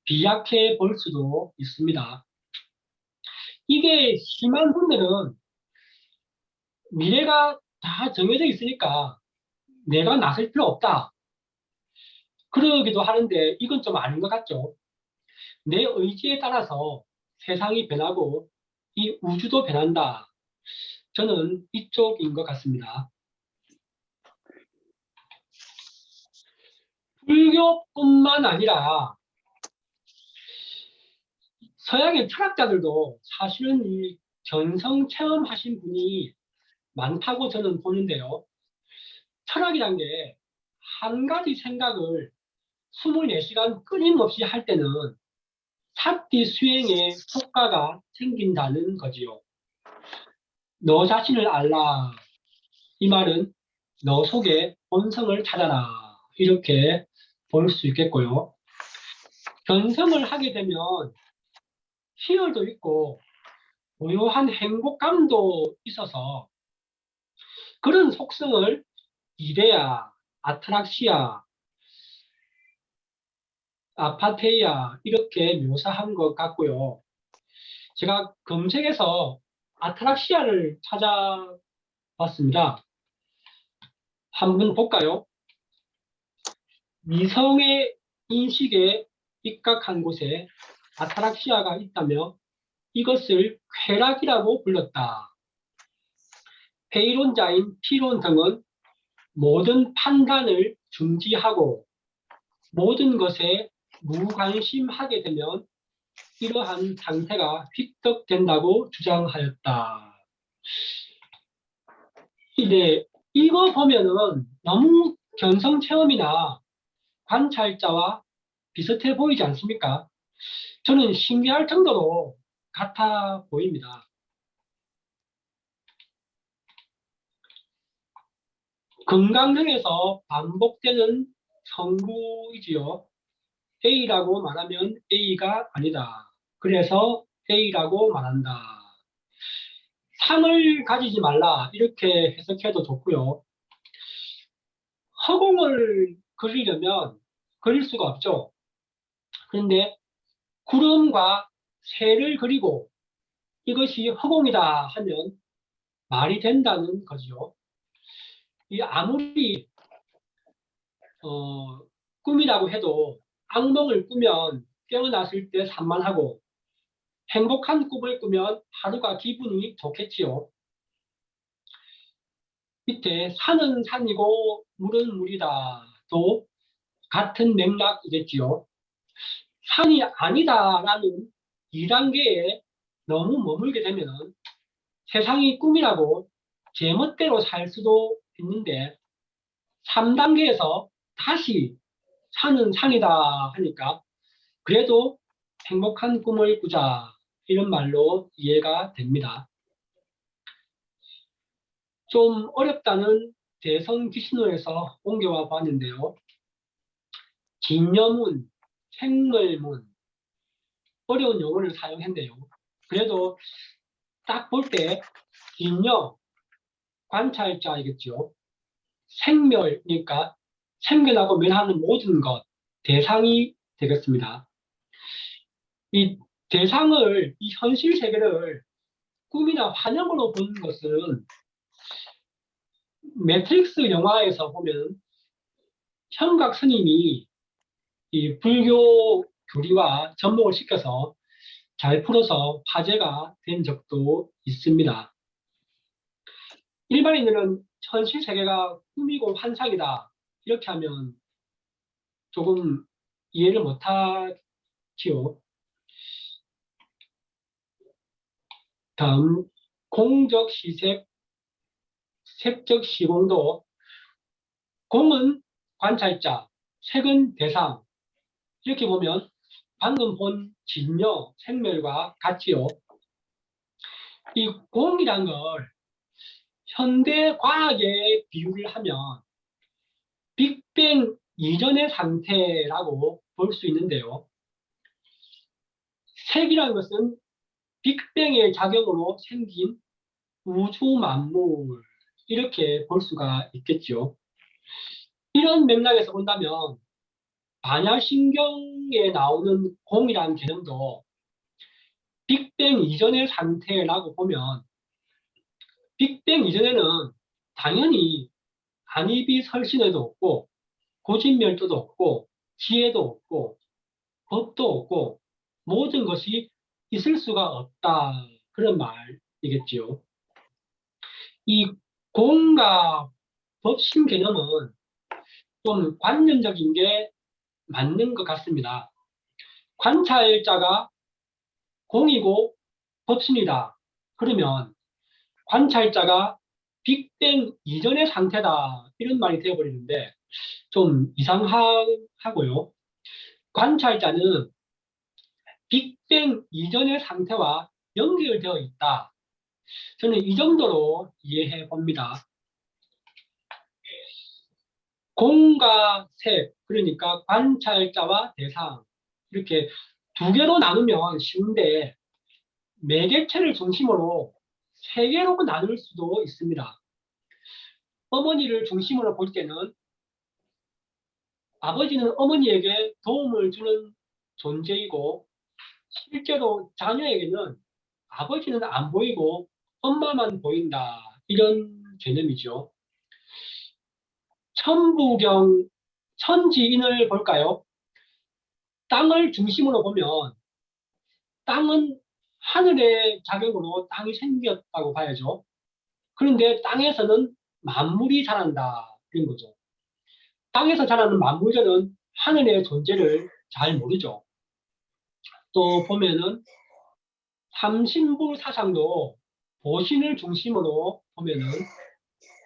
비약해 볼 수도 있습니다. 이게 심한 분들은 미래가 다 정해져 있으니까 내가 나설 필요 없다. 그러기도 하는데 이건 좀 아닌 것 같죠. 내 의지에 따라서 세상이 변하고 이 우주도 변한다. 저는 이쪽인 것 같습니다. 불교뿐만 아니라 서양의 철학자들도 사실은 이 견성 체험하신 분이 많다고 저는 보는데요. 철학이란 게 한 가지 생각을 24시간 끊임없이 할 때는 삿기 수행에 효과가 생긴다는 거지요. 너 자신을 알라. 이 말은 너 속에 본성을 찾아라. 이렇게 볼 수 있겠고요. 견성을 하게 되면 희열도 있고 고요한 행복감도 있어서 그런 속성을 이데아, 아트락시아, 아파테이아 이렇게 묘사한 것 같고요. 제가 검색해서 아트락시아를 찾아봤습니다. 한번 볼까요? 미성의 인식에 입각한 곳에 아트락시아가 있다며 이것을 쾌락이라고 불렀다. 회의론자인 피론 등은 모든 판단을 중지하고 모든 것에 무관심하게 되면 이러한 상태가 획득된다고 주장하였다. 근데 이거 보면은 너무 견성 체험이나 관찰자와 비슷해 보이지 않습니까? 저는 신기할 정도로 같아 보입니다. 건강형에서 반복되는 성구이지요. A라고 말하면 A가 아니다. 그래서 A라고 말한다. 상을 가지지 말라 이렇게 해석해도 좋고요. 허공을 그리려면 그릴 수가 없죠. 그런데 구름과 새를 그리고 이것이 허공이다 하면 말이 된다는 거죠. 이 아무리 꿈이라고 해도 악몽을 꾸면 깨어났을 때 산만하고 행복한 꿈을 꾸면 하루가 기분이 좋겠지요. 밑에 산은 산이고 물은 물이다. 또 같은 맥락이겠지요. 산이 아니다라는 2단계에 너무 머물게 되면 세상이 꿈이라고 제멋대로 살 수도 있는데 3단계에서 다시 산은 산이다 하니까 그래도 행복한 꿈을 꾸자 이런 말로 이해가 됩니다. 좀 어렵다는 대성 기신호에서 옮겨와 봤는데요. 진여문, 생물문 어려운 용어를 사용했네요. 그래도 딱 볼 때 진여 관찰자이겠죠. 생멸이니까 생겨나고 멸하는 모든 것 대상이 되겠습니다. 이 대상을 이 현실 세계를 꿈이나 환영으로 보는 것은 매트릭스 영화에서 보면 현각 스님이 이 불교 교리와 접목을 시켜서 잘 풀어서 화제가 된 적도 있습니다. 일반인들은 현실 세계가 꿈이고 환상이다 이렇게 하면 조금 이해를 못하지요. 다음 공적 시색, 색적 시공도 공은 관찰자, 색은 대상 이렇게 보면 방금 본 진여, 생멸과 같지요. 이 공이란 걸 현대 과학에 비유를 하면 빅뱅 이전의 상태라고 볼 수 있는데요. 색이라는 것은 빅뱅의 작용으로 생긴 우주 만물 이렇게 볼 수가 있겠죠. 이런 맥락에서 본다면 반야신경에 나오는 공이라는 개념도 빅뱅 이전의 상태라고 보면 빅뱅 이전에는 당연히 안입이 설신에도 없고 고진멸도도 없고 지혜도 없고 법도 없고 모든 것이 있을 수가 없다 그런 말이겠지요. 이 공과 법신 개념은 좀 관념적인 게 맞는 것 같습니다. 관찰자가 공이고 법신이다. 그러면 관찰자가 빅뱅 이전의 상태다. 이런 말이 되어버리는데 좀 이상하고요. 관찰자는 빅뱅 이전의 상태와 연결되어 있다. 저는 이 정도로 이해해 봅니다. 공과 색, 그러니까 관찰자와 대상 이렇게 두 개로 나누면 쉬운데 매개체를 중심으로 세 개로 나눌 수도 있습니다. 어머니를 중심으로 볼 때는 아버지는 어머니에게 도움을 주는 존재이고 실제로 자녀에게는 아버지는 안 보이고 엄마만 보인다 이런 개념이죠. 천부경 천지인을 볼까요? 땅을 중심으로 보면 땅은 하늘의 작용으로 땅이 생겼다고 봐야죠. 그런데 땅에서는 만물이 자란다 이런 거죠. 땅에서 자라는 만물들은 하늘의 존재를 잘 모르죠. 또 보면은 삼신부 사상도 보신을 중심으로 보면은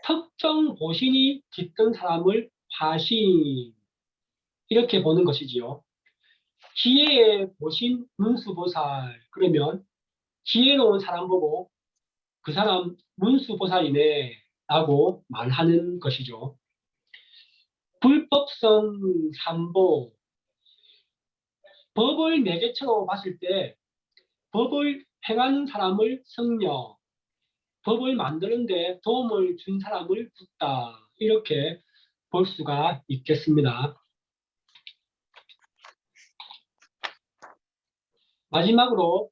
특정 보신이 깃든 사람을 화신 이렇게 보는 것이지요. 지혜의 보신 문수보살 그러면 지혜로운 사람 보고 그 사람 문수보살이네 라고 말하는 것이죠. 불법성 삼보 법을 매개체로 봤을 때 법을 행하는 사람을 성녀, 법을 만드는데 도움을 준 사람을 붓다 이렇게 볼 수가 있겠습니다. 마지막으로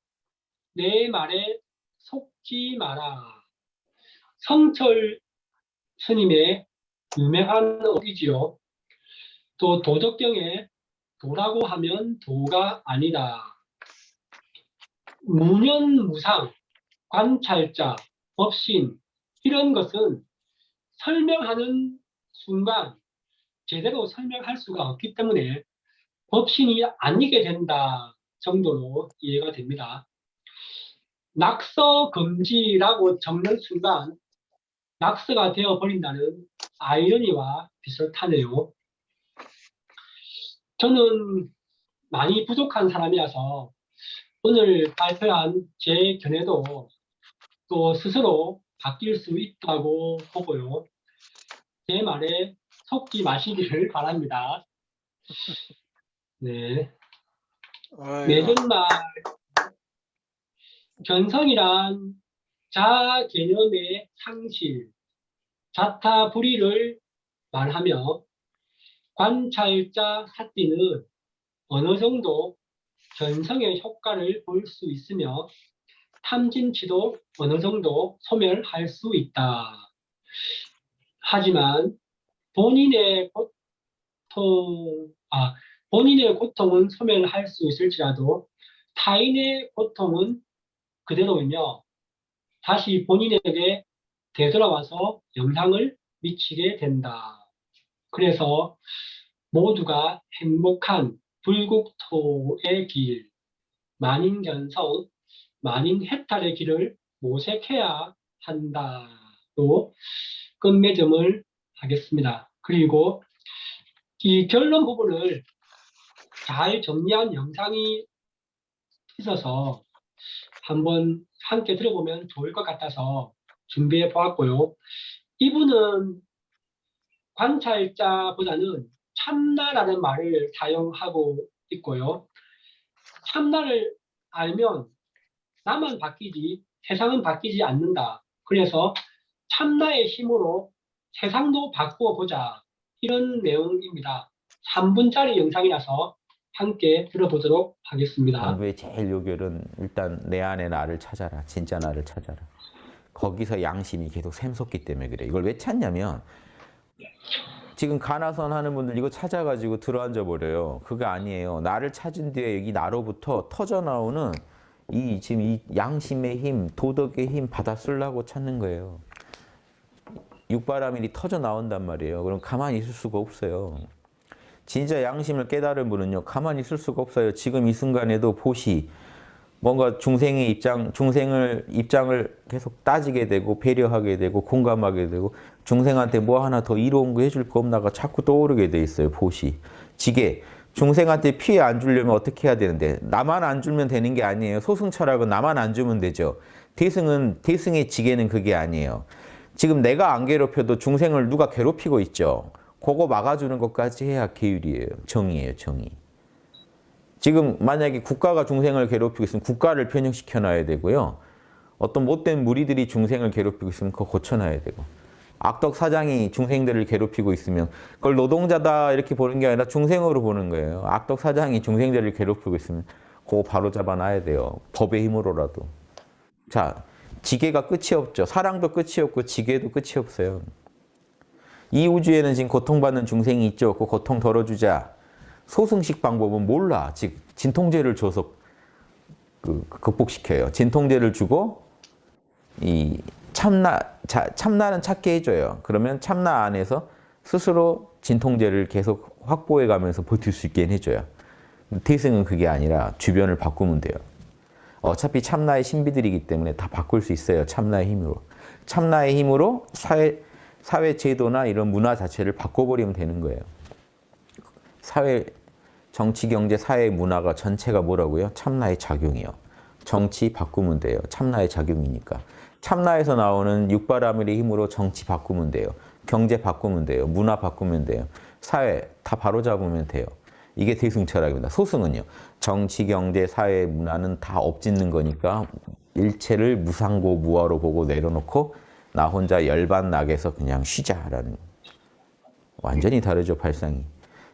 내 말에 속지 마라. 성철 스님의 유명한 어디지요. 또 도덕경에 도라고 하면 도가 아니다. 무념무상, 관찰자, 법신 이런 것은 설명하는 순간 제대로 설명할 수가 없기 때문에 법신이 아니게 된다 정도로 이해가 됩니다. 낙서 금지라고 적는 순간 낙서가 되어버린다는 아이러니와 비슷하네요. 저는 많이 부족한 사람이라서 오늘 발표한 제 견해도 또 스스로 바뀔 수 있다고 보고요. 제 말에 속지 마시기를 바랍니다. 네. 내전말 견성이란 자아 개념의 상실, 자타불의를 말하며 관찰자 사띠는 어느 정도 견성의 효과를 볼 수 있으며 탐진치도 어느 정도 소멸할 수 있다. 하지만 본인의 고통은 소멸할 수 있을지라도 타인의 고통은 그대로이며 다시 본인에게 되돌아와서 영향을 미치게 된다. 그래서 모두가 행복한 불국토의 길, 만인견성, 만인해탈의 길을 모색해야 한다로 끝맺음을 하겠습니다. 그리고 이 결론 부분을 잘 정리한 영상이 있어서 한번 함께 들어보면 좋을 것 같아서 준비해 보았고요. 이분은 관찰자보다는 참나라는 말을 사용하고 있고요. 참나를 알면 나만 바뀌지 세상은 바뀌지 않는다. 그래서 참나의 힘으로 세상도 바꾸어 보자. 이런 내용입니다. 3분짜리 영상이라서 함께 들어보도록 하겠습니다. 왜 제일 요결은 일단 내 안에 나를 찾아라. 진짜 나를 찾아라. 거기서 양심이 계속 샘솟기 때문에 그래. 이걸 왜 찾냐면 지금 가나선 하는 분들 이거 찾아가지고 들어앉아 버려요. 그거 아니에요. 나를 찾은 뒤에 여기 나로부터 터져 나오는 지금 이 양심의 힘, 도덕의 힘 받아 쓰려고 찾는 거예요. 육바라밀이 터져 나온단 말이에요. 그럼 가만히 있을 수가 없어요. 진짜 양심을 깨달은 분은요, 가만히 있을 수가 없어요. 지금 이 순간에도 보시, 뭔가 중생의 입장을 계속 따지게 되고, 배려하게 되고, 공감하게 되고, 중생한테 뭐 하나 더 이로운 거 해줄 거 없나가 자꾸 떠오르게 돼 있어요, 보시. 지게, 중생한테 피해 안 주려면 어떻게 해야 되는데, 나만 안 주면 되는 게 아니에요. 소승 철학은 나만 안 주면 되죠. 대승의 지게는 그게 아니에요. 지금 내가 안 괴롭혀도 중생을 누가 괴롭히고 있죠. 그거 막아주는 것까지 해야 계율이에요. 정의예요, 정의. 지금 만약에 국가가 중생을 괴롭히고 있으면 국가를 편형시켜 놔야 되고요. 어떤 못된 무리들이 중생을 괴롭히고 있으면 그거 고쳐놔야 되고. 악덕 사장이 중생들을 괴롭히고 있으면 그걸 노동자다 이렇게 보는 게 아니라 중생으로 보는 거예요. 악덕 사장이 중생들을 괴롭히고 있으면 그거 바로 잡아놔야 돼요. 법의 힘으로라도. 자, 지게가 끝이 없죠. 사랑도 끝이 없고 지게도 끝이 없어요. 이 우주에는 지금 고통받는 중생이 있죠. 그 고통 덜어주자. 소승식 방법은 몰라. 즉 진통제를 줘서 극복시켜요. 진통제를 주고 이 참나는 찾게 해줘요. 그러면 참나 안에서 스스로 진통제를 계속 확보해 가면서 버틸 수 있게 해줘요. 태승은 그게 아니라 주변을 바꾸면 돼요. 어차피 참나의 신비들이기 때문에 다 바꿀 수 있어요. 참나의 힘으로. 참나의 힘으로 사회 제도나 이런 문화 자체를 바꿔버리면 되는 거예요. 사회, 정치, 경제, 사회, 문화가 전체가 뭐라고요? 참나의 작용이요. 정치 바꾸면 돼요. 참나의 작용이니까. 참나에서 나오는 육바라밀의 힘으로 정치 바꾸면 돼요. 경제 바꾸면 돼요. 문화 바꾸면 돼요. 사회 다 바로잡으면 돼요. 이게 대승철학입니다. 소승은요. 정치, 경제, 사회, 문화는 다 엎짓는 거니까 일체를 무상고 무아로 보고 내려놓고 나 혼자 열반 낙에서 그냥 쉬자라는. 완전히 다르죠, 발상이.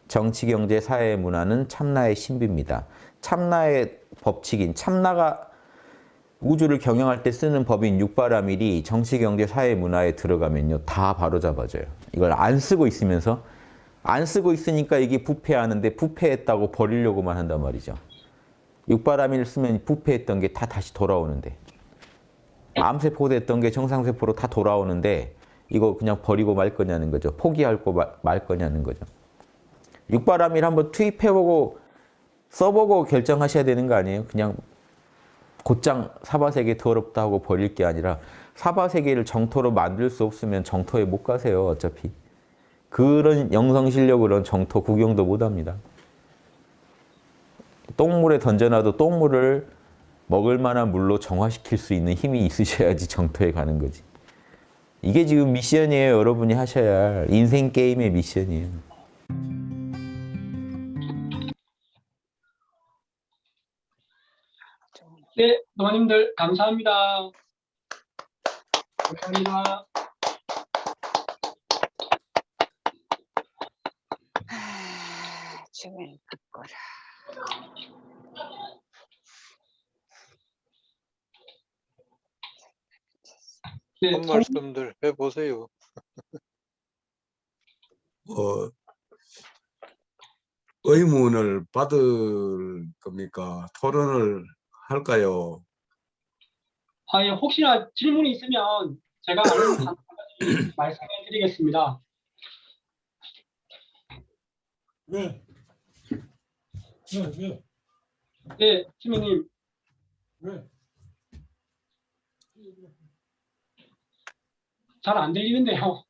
정치, 경제, 사회, 문화는 참나의 신비입니다. 참나의 법칙인 참나가 우주를 경영할 때 쓰는 법인 육바라밀이 정치, 경제, 사회, 문화에 들어가면요. 다 바로잡아져요. 이걸 안 쓰고 있으면서 안 쓰고 있으니까 이게 부패하는데 부패했다고 버리려고만 한단 말이죠. 육바라밀을 쓰면 부패했던 게 다 다시 돌아오는데 암세포 됐던 게 정상세포로 다 돌아오는데 이거 그냥 버리고 말 거냐는 거죠. 포기하고 말 거냐는 거죠. 육바라밀 한번 투입해보고 써보고 결정하셔야 되는 거 아니에요? 그냥 곧장 사바세계 더럽다 하고 버릴 게 아니라 사바세계를 정토로 만들 수 없으면 정토에 못 가세요. 어차피. 그런 영성 실력으로는 정토 구경도 못 합니다. 똥물에 던져놔도 똥물을 먹을 만한 물로 정화시킬 수 있는 힘이 있으셔야지 정토에 가는 거지. 이게 지금 미션이에요. 여러분이 하셔야 할 인생 게임의 미션이에요. 네, 도마님들 감사합니다. 감사합니다. 주면 바꿔라. 네, 한 말씀들 해보세요. 어, 의문을 받을 겁니까? 토론을 할까요? 예, 혹시나 질문이 있으면 제가 아는 한 가지 말씀해 드리겠습니다. 왜? 왜? 네, 주민님. 왜? 잘 안 들리는데요.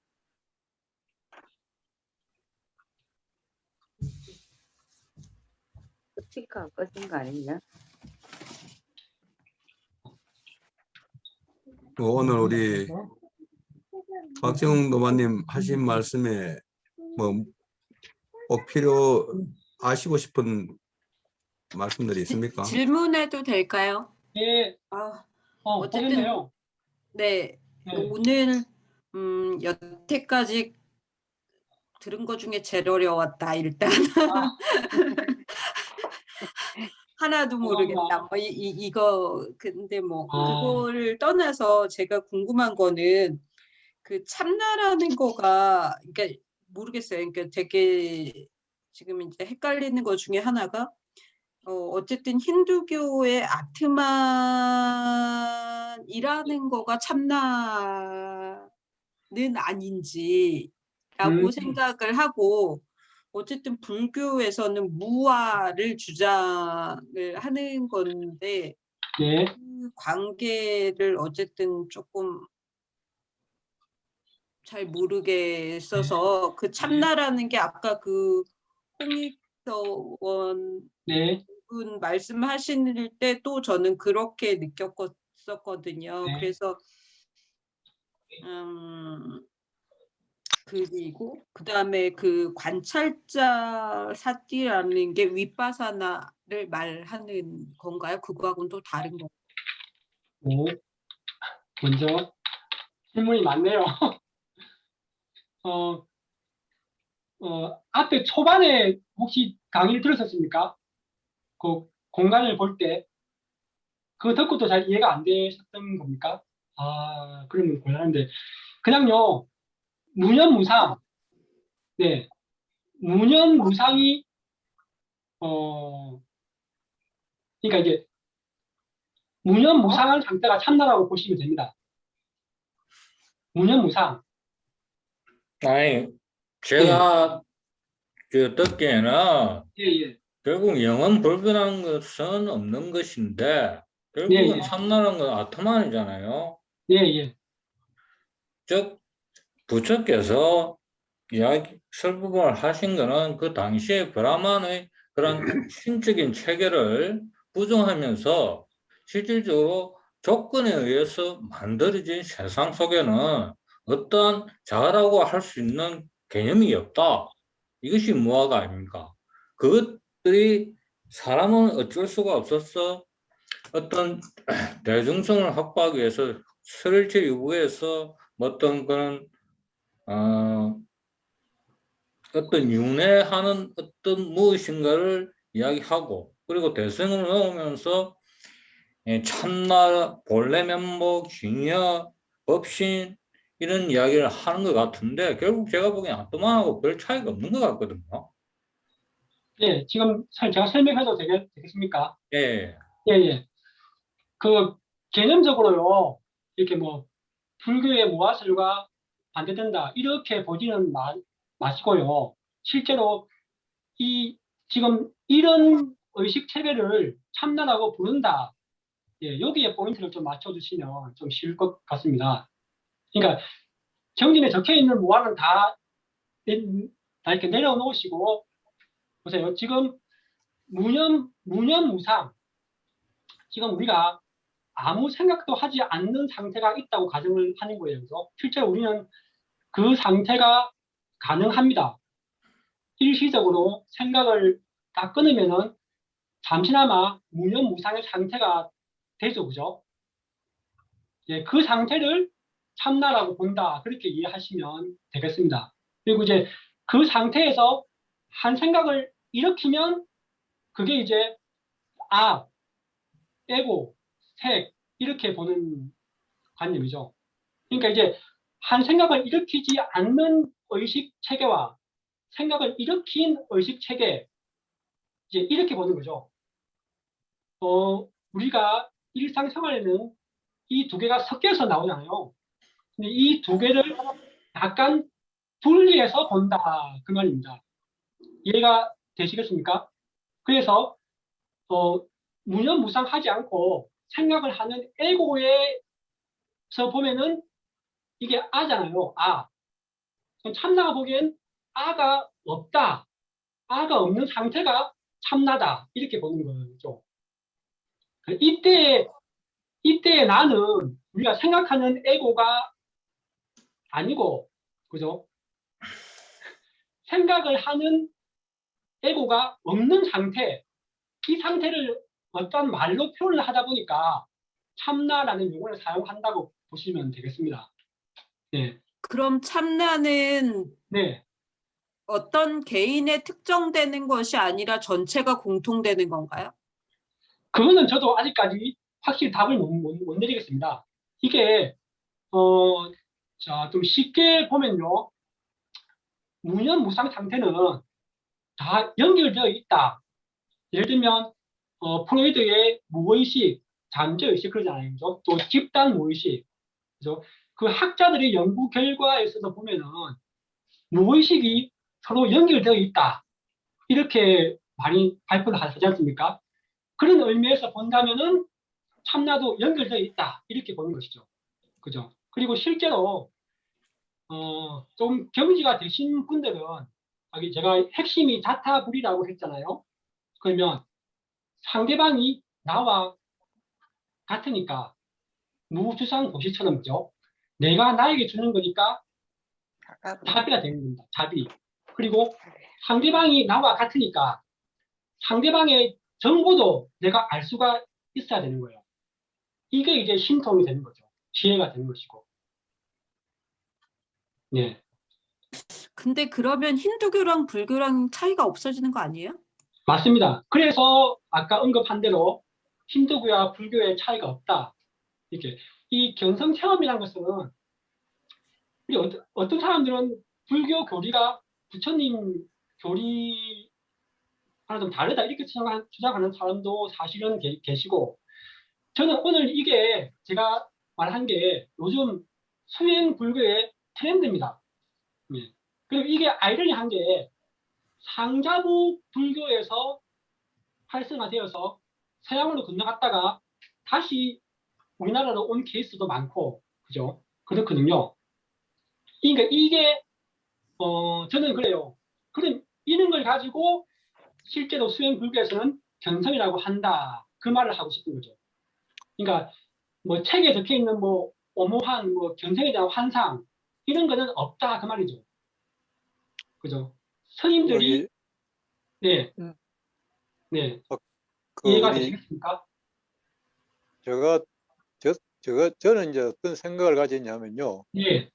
스피커 꺼진 거 아니냐? 오늘 우리 박정웅 도마님 하신 말씀에 뭐 꼭 필요하시고 싶은 말씀들이 있습니까? 질문해도 될까요? 네, 어쨌든 보셨네요. 네, 오늘 여태까지 들은 것 중에 제일 어려웠다. 일단 하나도 모르겠다. 뭐 이거 근데 뭐 그거를 떠나서 제가 궁금한 거는 그 참나라는 거가 그러니까 모르겠어요. 그러니까 되게 지금 이제 헷갈리는 것 중에 하나가 어쨌든 힌두교의 아트만이라는 거가 참나는 아닌지라고 생각을 하고 어쨌든 불교에서는 무아를 주장을 하는 건데 네. 그 관계를 어쨌든 조금 잘 모르겠어서 그 참나라는 게 아까 그 홍익서원 네. 분 말씀하실 때도 저는 그렇게 느꼈었거든요. 네. 그래서 그리고 그다음에 그 관찰자 사티라는 게 윗바사나를 말하는 건가요? 그거하고는 또 다른 건가요? 오, 먼저 질문이 많네요. 앞에 초반에 혹시 강의를 들으셨습니까? 그 공간을 볼 때 그거 듣고도 잘 이해가 안 되셨던 겁니까? 그러면 곤란한데 그냥요 무념무상, 네, 무념무상이 그러니까 이제 무념무상한 상태가 참나라고 보시면 됩니다. 무념무상. 아니, 제가 저 듣기에는 예, 예. 결국 영원 불변한 것은 없는 것인데 결국은 예. 참나라는 건 아트만이잖아요. 예, 예. 즉 부처께서 이야기 설법을 하신 거는 그 당시에 브라만의 그런 신적인 체계를 부정하면서 실질적으로 조건에 의해서 만들어진 세상 속에는 어떠한 자아라고 할 수 있는 개념이 없다. 이것이 무화가 아닙니까? 그것들이 사람은 어쩔 수가 없었어. 어떤 대중성을 확보하기 위해서 설체 유구에서 어떤 그런 어떤 윤회하는 어떤 무엇인가를 이야기하고 그리고 대승을 넣으면서 참나, 본래 면목, 징여, 법신 이런 이야기를 하는 것 같은데 결국 제가 보기엔 아트만하고 별 차이가 없는 것 같거든요. 예, 지금 제가 설명해도 되겠습니까? 예, 예, 예. 그 개념적으로요, 이렇게 뭐 불교의 무아설과 반대된다 이렇게 보지는 마시고요. 실제로 이 지금 이런 의식 체계를 참나라고 부른다. 예, 여기에 포인트를 좀 맞춰주시면 좀 쉬울 것 같습니다. 그러니까 정진에 적혀 있는 무아는 다 이렇게 내려놓으시고 보세요. 지금 무념무상 지금 우리가 아무 생각도 하지 않는 상태가 있다고 가정을 하는 거예요. 그래서 실제로 우리는 그 상태가 가능합니다. 일시적으로 생각을 다 끊으면은 잠시나마 무념무상의 상태가 되죠. 그죠? 예, 그 상태를 참나라고 본다. 그렇게 이해하시면 되겠습니다. 그리고 이제 그 상태에서 한 생각을 일으키면 그게 이제 아, 에고, 색 이렇게 보는 관념이죠. 그러니까 이제 한 생각을 일으키지 않는 의식 체계와 생각을 일으킨 의식 체계 이제 이렇게 보는 거죠. 우리가 일상생활에는 이 두 개가 섞여서 나오잖아요. 근데 이 두 개를 약간 분리해서 본다 그 말입니다. 이해가 되시겠습니까? 그래서 무념무상하지 않고 생각을 하는 에고에서 보면은 이게 아잖아요. 아. 참나가 보기엔 아가 없다. 아가 없는 상태가 참나다. 이렇게 보는 거죠. 이때 나는 우리가 생각하는 에고가 아니고, 그죠? 생각을 하는 에고가 없는 상태, 이 상태를 어떤 말로 표현을 하다 보니까 참나라는 용어를 사용한다고 보시면 되겠습니다. 네. 그럼 참나는 네. 어떤 개인에 특정되는 것이 아니라 전체가 공통되는 건가요? 그거는 저도 아직까지 확실히 답을 못 내리겠습니다. 이게, 자, 좀 쉽게 보면요. 무념무상 상태는 다 연결되어 있다. 예를 들면, 프로이드의 무의식, 잠재의식 그러잖아요. 그죠? 또 집단 무의식. 그죠? 그 학자들의 연구 결과에 있어서 보면은 무의식이 서로 연결되어 있다. 이렇게 많이 발표를 하지 않습니까? 그런 의미에서 본다면은 참나도 연결되어 있다. 이렇게 보는 것이죠. 그죠? 그리고 실제로, 좀 경지가 되신 분들은, 여기 제가 핵심이 자타불이라고 했잖아요. 그러면 상대방이 나와 같으니까, 무주상 도시처럼, 그죠? 내가 나에게 주는 거니까 자비가 되는 겁니다. 자비. 그리고 상대방이 나와 같으니까 상대방의 정보도 내가 알 수가 있어야 되는 거예요. 이게 이제 신통이 되는 거죠. 지혜가 되는 것이고. 네. 근데 그러면 힌두교랑 불교랑 차이가 없어지는 거 아니에요? 맞습니다. 그래서 아까 언급한 대로 힌두교와 불교의 차이가 없다. 이렇게. 이 견성 체험이라는 것은 우리 어떤 사람들은 불교 교리가 부처님 교리랑 좀 다르다 이렇게 주장하는 사람도 사실은 계시고 저는 오늘 이게 제가 말한 게 요즘 수행 불교의 트렌드입니다. 예. 그리고 이게 아이러니한 게 상자부 불교에서 활성화되어서 서양으로 건너갔다가 다시 우리나라로 온 케이스도 많고, 그죠? 그렇거든요. 그러니까 이게, 저는 그래요. 그럼 이런 걸 가지고 실제로 수행 불교에서는 견성이라고 한다. 그 말을 하고 싶은 거죠. 그러니까 뭐 책에 적혀 있는 뭐 오묘한 뭐 견성에 대한 환상 이런 거는 없다 그 말이죠. 그죠? 스님들이 여기 네, 음. 네 그 이해가 우리 되시겠습니까? 저는 이제 어떤 생각을 가졌냐면요. 네,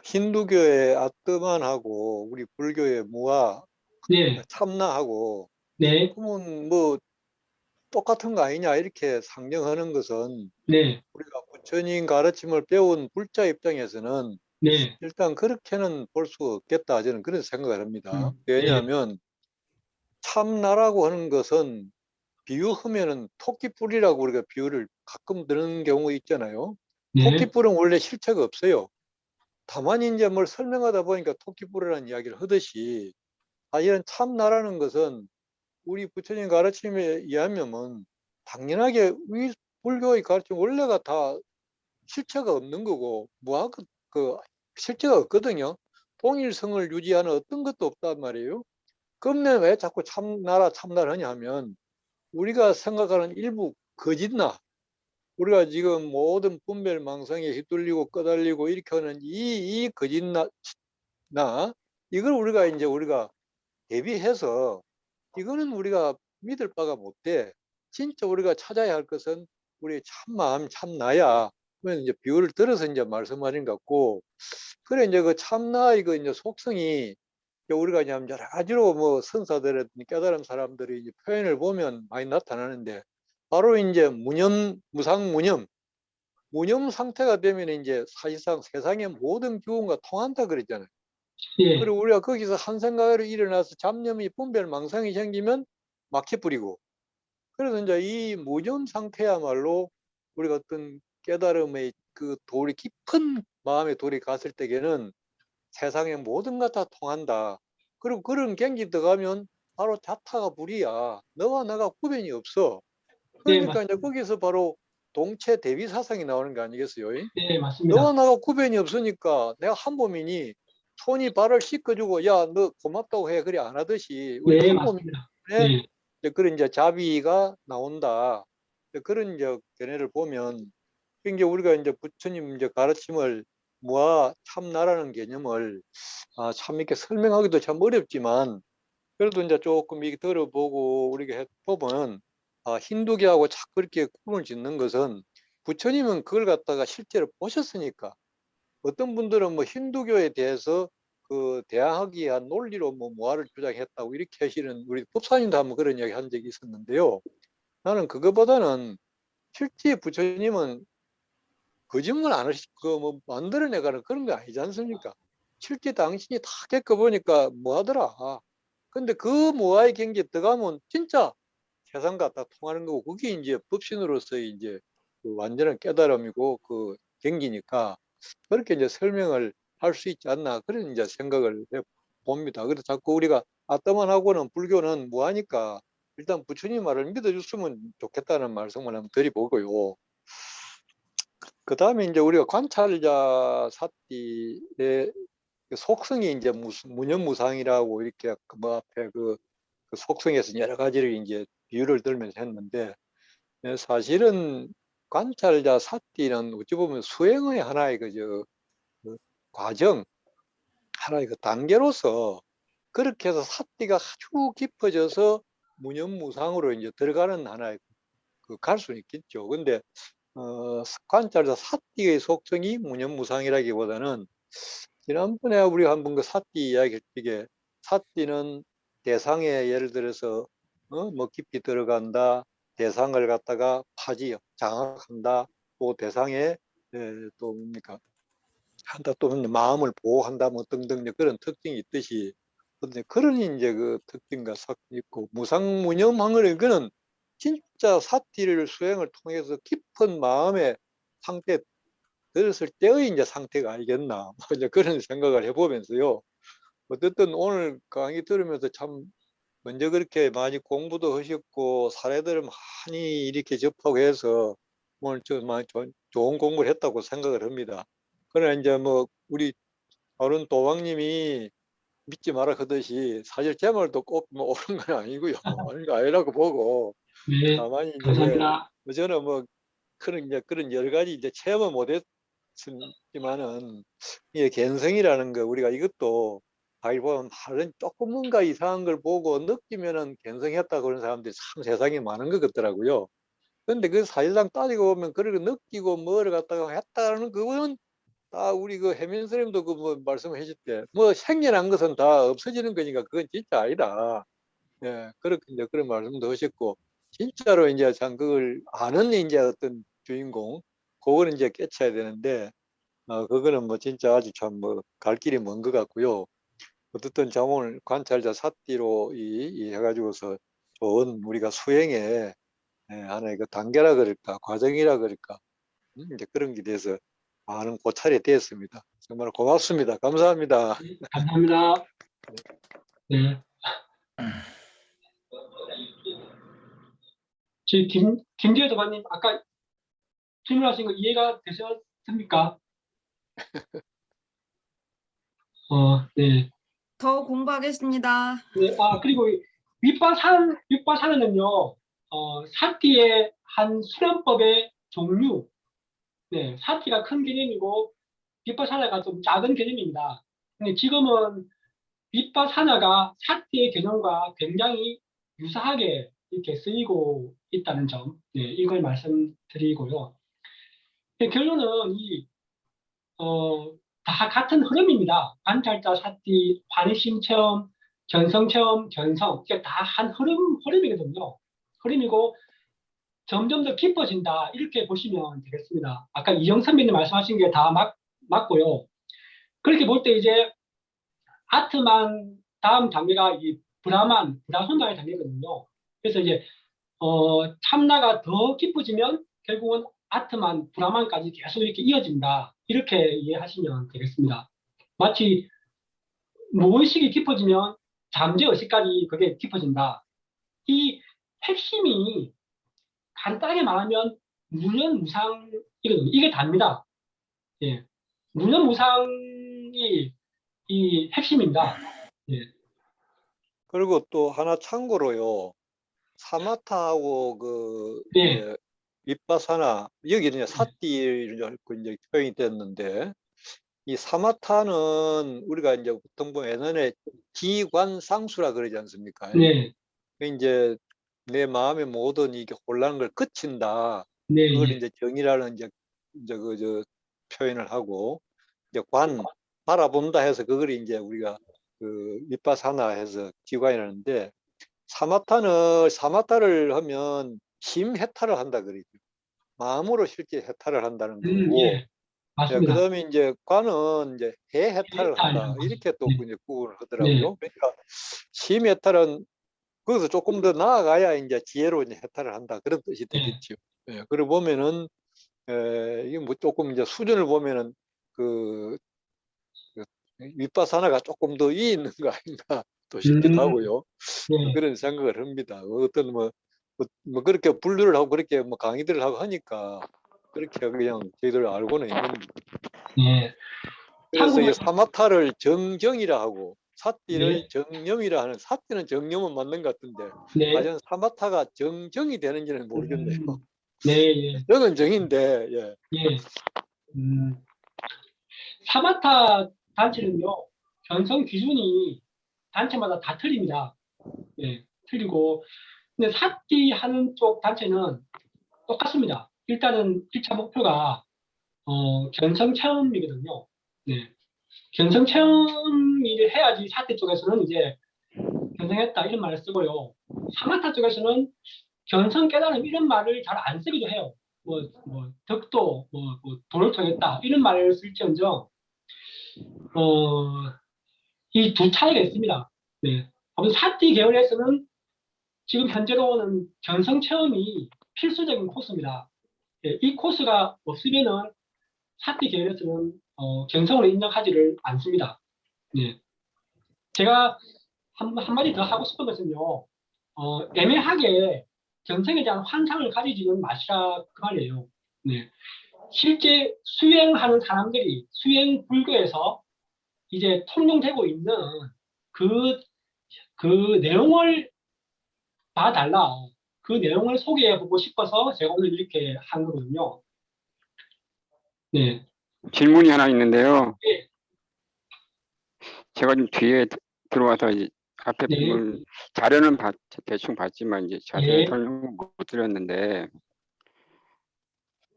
힌두교의 아트만하고 우리 불교의 무아, 네, 참나하고 네, 그러면 뭐 똑같은 거 아니냐 이렇게 상정하는 것은 네, 우리가 부처님 가르침을 배운 불자 입장에서는 네, 일단 그렇게는 볼 수 없겠다 저는 그런 생각을 합니다. 네, 왜냐하면 참나라고 하는 것은 비유하면은 토끼뿔이라고 우리가 비유를 가끔 드는 경우 있잖아요. 네, 토끼뿔은 원래 실체가 없어요. 다만 이제 뭘 설명하다 보니까 토끼뿔이라는 이야기를 하듯이 사실은 참나라는 것은 우리 부처님 가르침에 의하면 당연하게 우리 불교의 가르침 원래가 다 실체가 없는 거고 무한 그 실체가 없거든요. 통일성을 유지하는 어떤 것도 없단 말이에요. 그러면 왜 자꾸 참나라 참나라 하냐 하면 우리가 생각하는 일부 거짓나 우리가 지금 모든 분별망상에 휘둘리고 꺼달리고 이렇게 하는 이 거짓나 이걸 우리가 대비해서 이거는 우리가 믿을 바가 못 돼. 진짜 우리가 찾아야 할 것은 우리의 참마음, 참나야. 그러면 이제 비유를 들어서 이제 말씀하신 것 같고, 그래 이제 그 참나 이거 이제 속성이 우리가 이제 여러 가지로 뭐 선사들의 깨달은 사람들이 이제 표현을 보면 많이 나타나는데, 바로 이제 무념, 무상무념, 무념 상태가 되면 이제 사실상 세상의 모든 기운과 통한다 그랬잖아요. 예, 그리고 우리가 거기서 한 생각으로 일어나서 잡념이 분별망상이 생기면 막혀버리고 그래서 이제 이 무념 상태야말로 우리가 어떤 깨달음의 그 돌이 깊은 마음의 돌이 갔을 때에는 세상의 모든 것 다 통한다. 그리고 그런 경기 들어가면 바로 자타가 불이야. 너와 나가 구별이 없어. 네, 그러니까 이제 맞습니다. 거기서 바로 동체 대비 사상이 나오는 거 아니겠어요? 네, 너와 맞습니다. 나가 구별이 없으니까 내가 한 몸이니 손이 발을 씻겨주고 야 너 고맙다고 해 그래 안 하듯이 우리 네, 한 몸에 맞습니다. 네, 그런 이제 자비가 나온다. 그런 이제 견해를 보면 이제 우리가 이제 부처님 이제 가르침을 무아 참나라는 개념을 참 이렇게 설명하기도 참 어렵지만 그래도 이제 조금 이렇게 들어보고 우리가 보면 힌두교하고 자꾸 그렇게 구분을 짓는 것은 부처님은 그걸 갖다가 실제로 보셨으니까 어떤 분들은 뭐 힌두교에 대해서 그 대항하기 위한 논리로 뭐 무아를 주장했다고 이렇게 하시는 우리 법사님도 한번 그런 이야기 한 적이 있었는데요. 나는 그거보다는 실제 부처님은 거짓말 안 하시고 뭐 만들어내가는 그런 거 아니지 않습니까? 실제 당신이 다 겪어보니까 뭐하더라. 근데 그 무아의 경지에 들어가면 진짜 세상과 다 통하는 거고 그게 이제 법신으로서의 이제 그 완전한 깨달음이고 그 경기니까 그렇게 이제 설명을 할 수 있지 않나 그런 이제 생각을 해 봅니다. 그래서 자꾸 우리가 아따만하고는 불교는 무하니까 일단 부처님 말을 믿어줬으면 좋겠다는 말씀을 한번 드려보고요. 그 다음에 이제 우리가 관찰자 사띠의 속성이 이제 무념무상이라고 이렇게 뭐 앞에 그 속성에서 여러 가지를 이제 비유를 들면서 했는데 사실은 관찰자 사띠는 어찌 보면 수행의 하나의 그 과정, 하나의 그 단계로서 그렇게 해서 사띠가 아주 깊어져서 무념무상으로 이제 들어가는 하나의 갈 수는 있겠죠. 근데 관찰자 사띠의 속성이 무념무상이라기보다는 지난번에 우리 한번 그 사띠 이야기할 때 사띠는 대상에 예를 들어서 뭐 깊이 들어간다, 대상을 갖다가 파지 장악한다, 또 대상에 또 뭡니까 한다 또 마음을 보호한다 뭐 등등 그런 특징이 있듯이 그런 이제 그 특징과 섞여 있고 무상무념한 거는 진짜 사티를 수행을 통해서 깊은 마음의 상태 들었을 때의 이제 상태가 아니겠나 뭐 이제 그런 생각을 해보면서요. 어쨌든 오늘 강의 들으면서 참 먼저 그렇게 많이 공부도 하셨고 사례들을 많이 이렇게 접하고 해서 오늘 많이 좋은 공부를 했다고 생각을 합니다. 그러나 이제 뭐 우리 어른 도왕님이 믿지 마라 하듯이 사실 제 말도 꼭 뭐 옳은 건 아니고요. 옳은 거 아니라고 보고 네, 다만 이제 감사합니다. 저는 뭐 그런 여러 가지 이제 체험을 못했지만은 이 갬성이라는 거 우리가 이것도 자기 보면 다른 조금 뭔가 이상한 걸 보고 느끼면은 갬성했다 그런 사람들이 참 세상에 많은 것 같더라고요. 근데 그 사실상 따지고 보면 그걸 느끼고 뭐를 갖다가 했다는 그거는 다 우리 그 해민 선생님도 그 뭐 말씀해 주실 때 뭐 생겨난 것은 다 없어지는 거니까 그건 진짜 아니다. 예, 그렇게 이제 그런 말씀도 하셨고 진짜로 이제 참 그걸 아는 이제 어떤 주인공 그거는 이제 깨쳐야 되는데 그거는 뭐 진짜 아주 참 뭐 갈 길이 먼 것 같고요. 어쨌든 참 오늘 관찰자 삿띠로 이 해가지고서 좋은 우리가 수행의 하나의 그 단계라 그럴까 과정이라 그럴까 이제 그런 게 돼서 많은 고찰이 되었습니다. 정말 고맙습니다. 감사합니다. 감사합니다. 네. 저희 김재호 도반님 아까 질문하신 거 이해가 되셨습니까? 네. 더 공부하겠습니다. 네. 그리고 윗바산은요, 사띠의 한 수련법의 종류. 네. 사띠가 큰 개념이고 윗바사나가 좀 작은 개념입니다. 근데 지금은 윗바사나가 사띠의 개념과 굉장히 유사하게 이렇게 쓰이고 있다는 점, 네, 이걸 말씀드리고요. 결론은 다 같은 흐름입니다. 관찰자, 사띠, 환심 체험, 견성 체험, 견성. 이게 다 한 흐름이거든요. 흐름이고, 점점 더 깊어진다. 이렇게 보시면 되겠습니다. 아까 이영 선배님 말씀하신 게 다 맞고요. 그렇게 볼 때 이제, 아트만 다음 단계가 이 브라손다의 단계거든요. 그래서 이제, 참나가 더 깊어지면 결국은 아트만, 브라만까지 계속 이렇게 이어진다. 이렇게 이해하시면 되겠습니다. 마치 무의식이 깊어지면 잠재의식까지 그게 깊어진다. 이 핵심이 간단하게 말하면 무념무상이거든요. 이게 답니다. 예. 무념무상이 이 핵심입니다. 예. 그리고 또 하나 참고로요. 사마타하고 그 네. 이제 윗바사나 여기는 이제 사띠로 이제 표현이 됐는데 이 사마타는 우리가 이제 보통 보면 예전에 기관상수라 그러지 않습니까? 네. 이제 내 마음의 모든 이게 혼란한 걸 그친다. 네. 그걸 예. 이제 정의라는 이제 그 표현을 하고 이제 바라본다 해서 그걸 이제 우리가 그 윗바사나 해서 기관이라는데 사마타를 하면 힘 해탈을 한다 그러죠. 마음으로 실제 해탈을 한다는 거고. 예. 맞습니다. 그다음에 이제 관은 이제 해 해탈을 한다. 해탈이라고 이렇게 또 네. 이제 구분을 하더라고요. 네. 그러니까 심 해탈은 거기서 조금 더 나아가야 이제 지혜로 이제 해탈을 한다. 그런 뜻이 되겠죠. 예. 그리고 보면은 이게 뭐 조금 이제 수준을 보면은 그 윗바사나가 조금 더 위 있는 거 아닌가 또 싶기도 하고요. 네. 그런 생각을 합니다. 어떤 뭐 그렇게 분류를 하고 그렇게 뭐 강의들을 하고 하니까 그렇게 그냥 저희들 알고는 있는데. 네. 그래서 이 참고로 사마타를 정정이라 하고 사띠를 네. 정념이라 하는 사띠는 정념은 맞는 것 같은데 네. 과연 사마타가 정정이 되는지는 모르겠네요. 네. 예. 정은 정인데 예. 예. 사마타 단체는요, 견성 기준이 단체마다 다 틀립니다. 예, 틀리고. 근데 사띠 하는 쪽 단체는 똑같습니다. 일단은 1차 목표가, 견성 체험이거든요. 네. 견성 체험을 해야지 사띠 쪽에서는 이제 견성했다 이런 말을 쓰고요. 사마타 쪽에서는 견성 깨달음 이런 말을 잘 안 쓰기도 해요. 덕도, 도를 통했다 이런 말을 쓸지언정, 이 두 차이가 있습니다. 네. 아무튼 사띠 계열에서는 지금 현재로는 견성 체험이 필수적인 코스입니다. 네, 이 코스가 없으면은 사띠 계열에서는 견성을 인정하지를 않습니다. 네. 제가 한마디 더 하고 싶은 것은요, 애매하게 견성에 대한 환상을 가지지는 마시라 그 말이에요. 네. 실제 수행하는 사람들이 수행 불교에서 이제 통용되고 있는 그 내용을 봐달라. 그 내용을 소개해보고 싶어서 제가 오늘 이렇게 한 거거든요. 네. 질문이 하나 있는데요. 네. 제가 좀 뒤에 들어와서 이제 앞에 네. 자료는 대충 봤지만 이제 자세히 네. 설명을 못 드렸는데,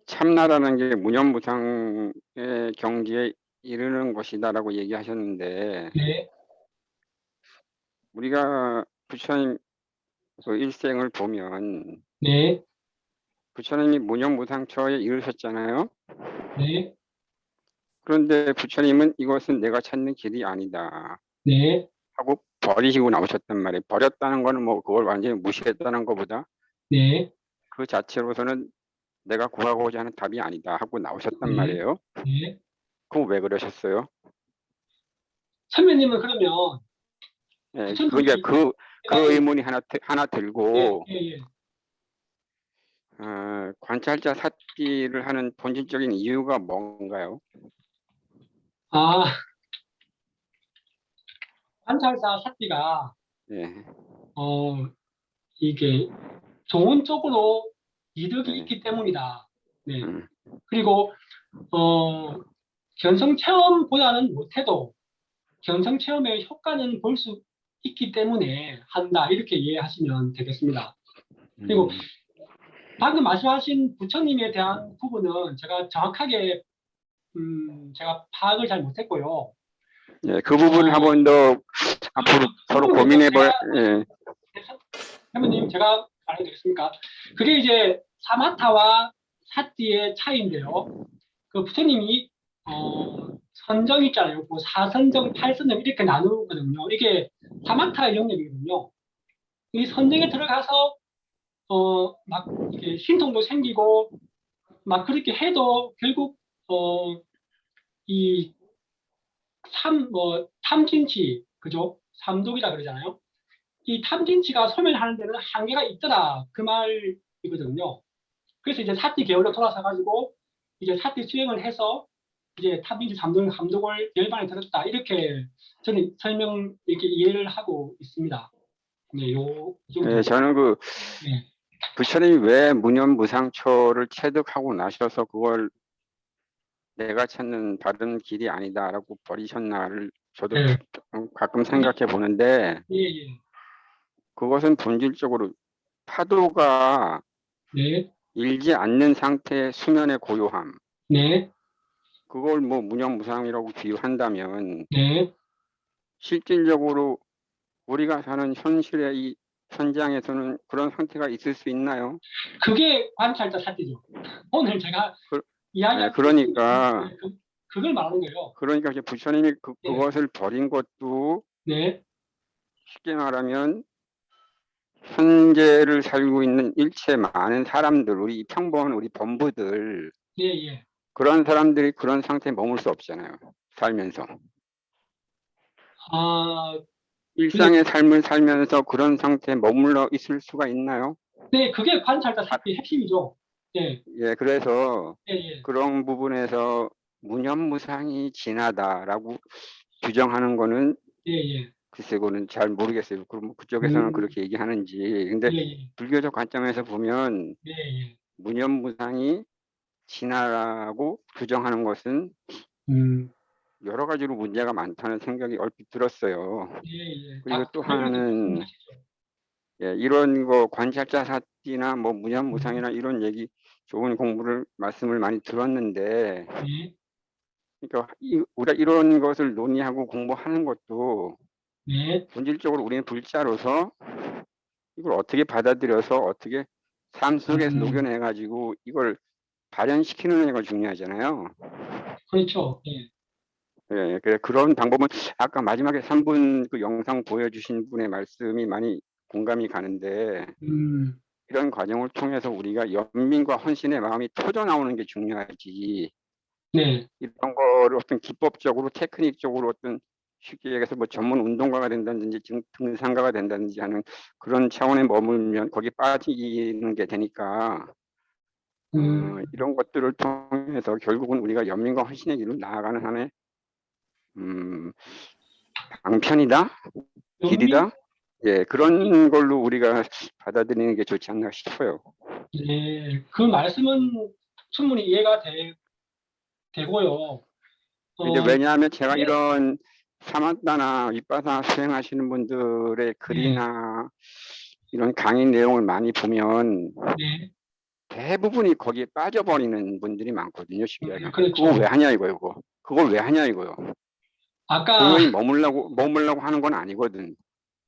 참나라는 게 무념무상의 경지에 이르는 것이다라고 얘기하셨는데, 네. 우리가 부처님 그 일생을 보면 네. 부처님이 무념무상처에 이르셨잖아요. 네. 그런데 부처님은 이것은 내가 찾는 길이 아니다 네. 하고 버리시고 나오셨단 말이에요. 버렸다는 거는 뭐 그걸 완전히 무시했다는 것보다 네. 그 자체로서는 내가 구하고자 하는 답이 아니다 하고 나오셨단 네. 말이에요. 네. 그럼 왜 그러셨어요? 선배님은 그러면 예, 부처님이 그러니까 그 의문이 하나 들고, 예, 예, 예. 관찰자 삿기를 하는 본질적인 이유가 뭔가요? 아, 관찰사 삿비가 예, 이게 좋은 쪽으로 이득이 네. 있기 때문이다. 네. 음, 그리고 견성 체험보다는 못해도 견성 체험의 효과는 볼 수 있기 때문에 한다. 이렇게 이해하시면 되겠습니다. 그리고 방금 말씀하신 부처님에 대한 부분은 제가 정확하게 제가 파악을 잘 못했고요. 예, 그 부분 한 번 더 앞으로 서로 고민해볼. 예. 선배님, 제가 말해드리겠습니까? 그게 이제 사마타와 사띠의 차이인데요. 그 부처님이 선정 있잖아요. 그 4선정, 8선정 이렇게 나누거든요. 이게 사마타의 영역이거든요. 이 선정에 들어가서 막 이렇게 신통도 생기고 막 그렇게 해도 결국 이 탐진치, 그죠? 삼독이라 그러잖아요. 이 탐진치가 소멸하는 데는 한계가 있더라. 그 말이거든요. 그래서 이제 사띠 계열로 돌아서 가지고 이제 사띠 수행을 해서 이제 탐진치 삼독 감독을 열반에 들었다. 이렇게 저는 이렇게 이해를 하고 있습니다. 네, 이 정도. 예, 저는 네. 부처님이 왜 무념무상처를 체득하고 나셔서 그걸 내가 찾는 다른 길이 아니다라고 버리셨나를 저도 네. 가끔 생각해 보는데, 예, 예. 그것은 본질적으로 파도가 네. 일지 않는 상태의 수면의 고요함, 네. 그걸 뭐 무념무상이라고 비유한다면, 네. 실질적으로 우리가 사는 현실의 이 현장에서는 그런 상태가 있을 수 있나요? 그게 관찰자 사띠죠. 오늘 제가 이야기한 그러니까 그걸 말하는 거예요. 그러니까 이제 부처님이 네. 그것을 버린 것도 네. 쉽게 말하면 현재를 살고 있는 일체 많은 사람들, 우리 평범한 우리 범부들, 예, 예. 그런 사람들이 그런 상태에 머물 수 없잖아요. 살면서. 아, 일상의 삶을 살면서 그런 상태에 머물러 있을 수가 있나요? 네, 그게 관찰자 사띠의 핵심이죠. 예. 예, 그래서 예, 예. 그런 부분에서 무념무상이 진하다라고 규정하는 거는 예, 예. 글쎄 그거는 잘 모르겠어요. 그럼 그쪽에서는 그렇게 얘기하는지. 근데 예, 예. 불교적 관점에서 보면 예, 예. 무념무상이 진하라고 규정하는 것은 여러 가지로 문제가 많다는 생각이 얼핏 들었어요. 예, 예. 그리고 또 하나는 말씀하시죠. 예, 이런 거 관찰자 사띠나 뭐 무념무상이나 이런 얘기 좋은 말씀을 많이 들었는데, 예. 그러니까 우리가 이런 것을 논의하고 공부하는 것도 네. 본질적으로 우리는 불자로서 이걸 어떻게 받아들여서 어떻게 삶 속에서 녹여내 가지고 이걸 발현시키는 애가 중요하잖아요. 그렇죠. 예. 예, 그런 방법은 아까 마지막에 3분 그 영상 보여주신 분의 말씀이 많이 공감이 가는데, 이런 과정을 통해서 우리가 연민과 헌신의 마음이 터져 나오는 게 중요하지. 네. 이런 거를 어떤 기법적으로 테크닉적으로 어떤 쉽게 얘기해서 뭐 전문 운동가가 된다든지 등산가가 된다든지 하는 그런 차원에 머물면 거기 빠지는 게 되니까 이런 것들을 통해서 결국은 우리가 연민과 헌신의 길로 나아가는 한에 방편이다, 길이다, 예, 그런 걸로 우리가 받아들이는 게 좋지 않나 싶어요. 네, 그 말씀은 충분히 이해가 되고요. 이제 왜냐하면 제가 이런 사마타나 윗바사 수행하시는 분들의 글이나 이런 강의 내용을 많이 보면 네, 대부분이 거기에 빠져버리는 분들이 많거든요. 쉽게 얘기하면. 그렇죠. 그거 왜 하냐 이거예요. 그걸 왜 하냐 이거요. 아까 그거에 머물라고 하는 건 아니거든.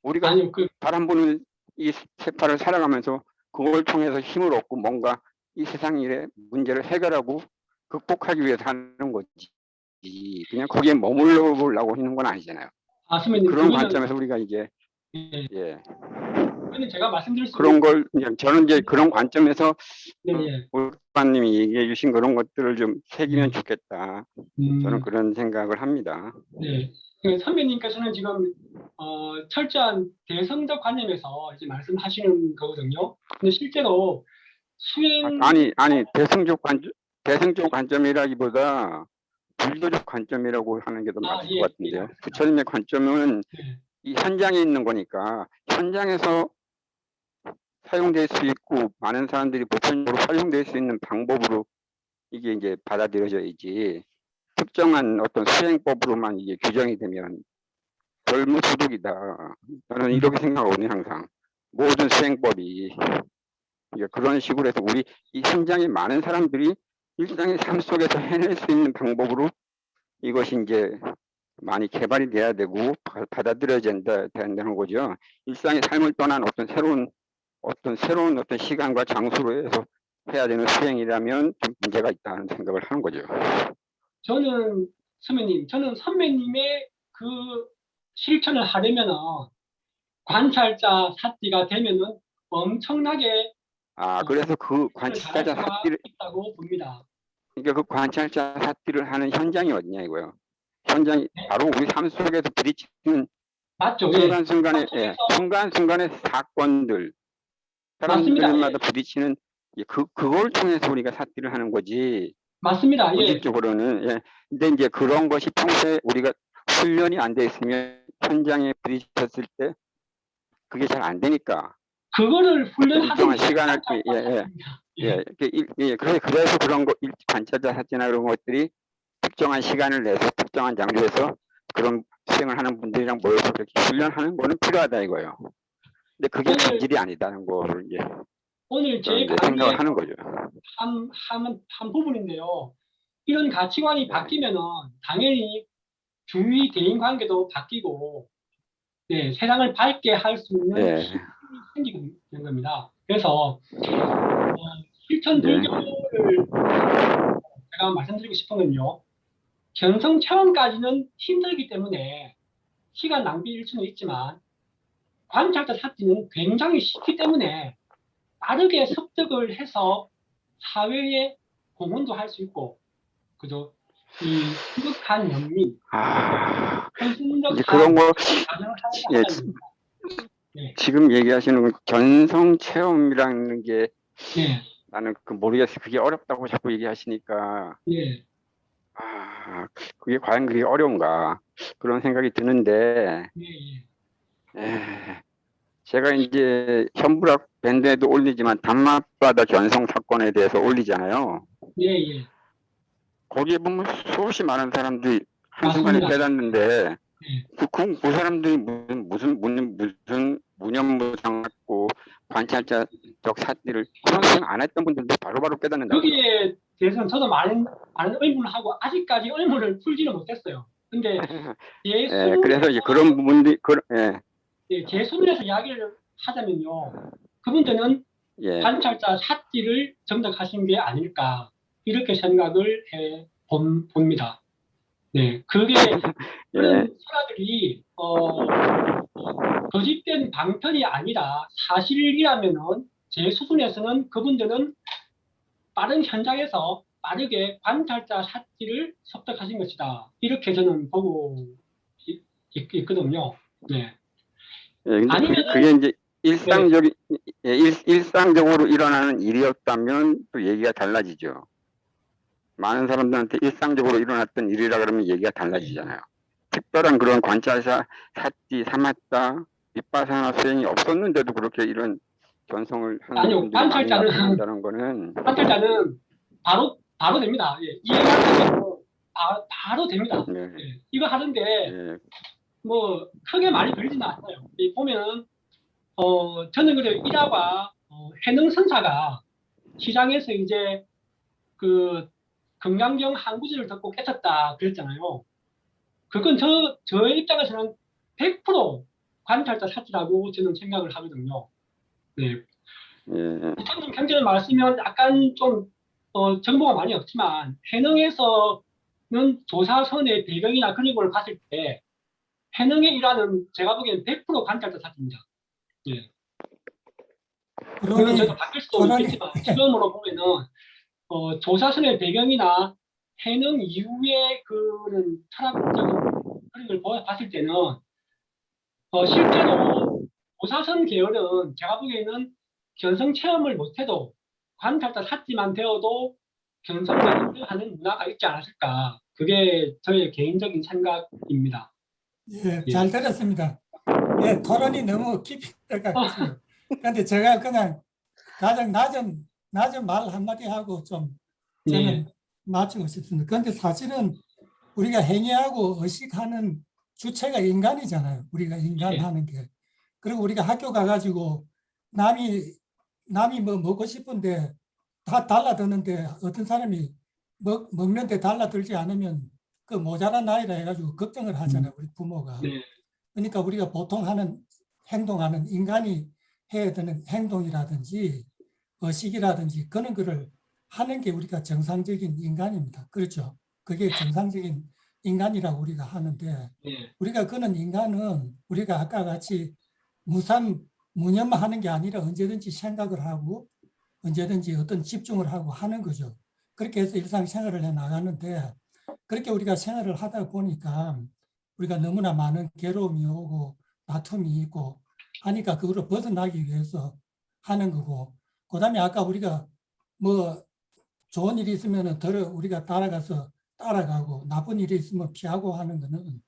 우리가 아니요, 바람 부는 이 세파를 살아가면서 그걸 통해서 힘을 얻고 뭔가 이 세상 일의 문제를 해결하고 극복하기 위해서 하는 거지. 그냥 거기에 머물러 보려고 하는 건 아니잖아요. 선배님, 그런 그거는 관점에서 우리가 이제 예. 그거는 제가 말씀드릴 수 그런 걸 그냥 저는 이제 그런 관점에서 네, 오빠님이 얘기해 주신 그런 것들을 좀 새기면 좋겠다. 저는 그런 생각을 합니다. 네. 그 선배님께서는 지금 철저한 대성적 관념에서 이제 말씀하시는 거거든요. 근데 실제로 수행 아니 대승적 관점이라기보다 불교적 관점이라고 하는 게 더 맞을 것 같은데요. 부처님의 관점은 이 현장에 있는 거니까 현장에서 사용될 수 있고 많은 사람들이 보편적으로 활용될 수 있는 방법으로 이게 이제 받아들여져야지 특정한 어떤 수행법으로만 이게 규정이 되면 별무소득이다. 저는 이렇게 생각하거든요. 항상 모든 수행법이 그런 식으로 해서 우리 이 현장에 많은 사람들이 일상의 삶 속에서 해낼 수 있는 방법으로 이것이 이제 많이 개발이 돼야 되고 받아들여야 된다는 거죠. 일상의 삶을 떠난 어떤 새로운 어떤 시간과 장소로 해서 해야 되는 수행이라면 좀 문제가 있다는 생각을 하는 거죠. 저는 선배님의 그 실천을 하려면은 관찰자 사띠가 되면은 엄청나게 그래서 그 관찰자 사띠를 있다고 봅니다. 그러니까 그 관찰자 사띠를 하는 현장이 어디냐 이거요. 현장이 바로 우리 삶 속에서 부딪히는 맞죠? 순간순간의 사건들 사람들마다 부딪히는 그걸 통해서 우리가 사띠를 하는 거지. 맞습니다. 본질적으로는 근데 이제 그런 것이 평소에 우리가 훈련이 안 돼 있으면 현장에 부딪혔을 때 그게 잘 안 되니까 그거를 훈련하는 시간을 그래서 그런 거 관찰자 사띠나 그런 것들이 특정한 시간을 내서 특정한 장소에서 그런 수행을 하는 분들이랑 모여서 그렇게 훈련하는 거는 필요하다 이거예요. 근데 그게 본질이 아니다는 거를 이제 오늘 제 생각을 하는 거죠. 한 부분인데요. 이런 가치관이 바뀌면은 당연히 주위 대인 관계도 바뀌고, 세상을 밝게 할 수 있는 힘이 생기는 겁니다. 그래서 실천 불교를 제가 말씀드리고 싶은 건요. 견성 체험까지는 힘들기 때문에 시간 낭비일 수는 있지만 관찰자 사띠는 굉장히 쉽기 때문에 빠르게 습득을 해서 사회에 공헌도 할 수 있고, 그죠? 이 수득한 연민, 헌신적 그런 거 지금 얘기하시는 건 견성 체험이라는 게 나는 모르겠어요. 그게 어렵다고 자꾸 얘기하시니까 그게 과연 그게 어려운가 그런 생각이 드는데 제가 이제 현불학 밴드에도 올리지만 담마바다 견성 사건에 대해서 올리잖아요. 거기에 보면 수없이 많은 사람들이 한순간에 깨닫는데 그 사람들이 무슨 무념무상하고 관찰자적 사띠를 그런 생각 안 했던 분들도 바로바로 깨닫는다. 여기에 대해서는 저도 많은 의문을 하고 아직까지 의문을 풀지는 못했어요. 근데 그래서 이제 그런 부분들이 제 수준에서 이야기를 하자면요. 그분들은 관찰자 사띠를 정득하신 게 아닐까 이렇게 생각을 해 봅니다. 그게 그런 사람들이 거짓된 방편이 아니라 사실이라면은 제 수준에서는 그분들은 빠른 현장에서 빠르게 관찰자 사띠를 습득하신 것이다. 이렇게 저는 보고 있거든요. 네. 예, 근데 아니면은 그게 이제 네. 일상적으로 일어나는 일이었다면 또 얘기가 달라지죠. 많은 사람들한테 일상적으로 일어났던 일이라 그러면 얘기가 달라지잖아요. 특별한 그런 관찰사, 사띠, 사마따, 윗바사나 수행이 없었는데도 그렇게 이런 전성을 하는 아니요, 분들이 많이 관찰자는 나타난다는 거는 바로 됩니다. 예, 이해만 하면 바로 됩니다. 네, 예, 이거 하는데 예, 뭐 크게 많이 걸리지는 않아요. 이 보면 저는 그래요. 일화가 해능선사가 시장에서 이제 그 금강경 항구지를 듣고 깨쳤다 그랬잖아요. 그건 저의 입장에서는 100% 관찰자 사치라고 저는 생각을 하거든요. 네. 예, 부처님 경전을 말쓰면 약간 좀 정보가 많이 없지만 해능에서는 조사선의 배경이나 그런 걸 봤을 때 해능의 일화는 제가 보기엔 100% 관찰자 사치입니다. 예. 물론 저도 바뀔 수도 있겠지만 지금으로 보면은 조사선의 배경이나 해능 이후의 그런 철학적인 그런 걸 봤을 때는 실제로 조사선 계열은 제가 보기에는 견성 체험을 못해도 관찰자 샀지만 되어도 견성을 인정하는 문화가 있지 않았을까. 그게 저의 개인적인 생각입니다. 예, 예. 잘 들었습니다. 예, 토론이 너무 깊이 들어갔어요. 그런데 제가 그냥 가장 낮은 말 한마디 하고 좀 저는 마치고 싶습니다. 그런데 사실은 우리가 행위하고 의식하는 주체가 인간이잖아요. 우리가 인간하는 게. 그리고 우리가 학교 가가지고 남이 뭐 먹고 싶은데 다 달라드는데 어떤 사람이 먹는데 달라들지 않으면 그 모자란 나이라 해가지고 걱정을 하잖아요. 우리 부모가. 네. 그러니까 우리가 보통 행동하는 인간이 해야 되는 행동이라든지 의식이라든지 그런 거를 하는 게 우리가 정상적인 인간입니다. 그렇죠? 그게 정상적인 인간이라고 우리가 하는데 우리가 그런 인간은 우리가 아까 같이 무념하는 게 아니라 언제든지 생각을 하고 언제든지 어떤 집중을 하고 하는 거죠. 그렇게 해서 일상생활을 해 나가는데 그렇게 우리가 생활을 하다 보니까 우리가 너무나 많은 괴로움이 오고 다툼이 있고 하니까 그거를 벗어나기 위해서 하는 거고 그다음에 아까 우리가 뭐 좋은 일이 있으면 우리가 따라가고 나쁜 일이 있으면 피하고 하는 거는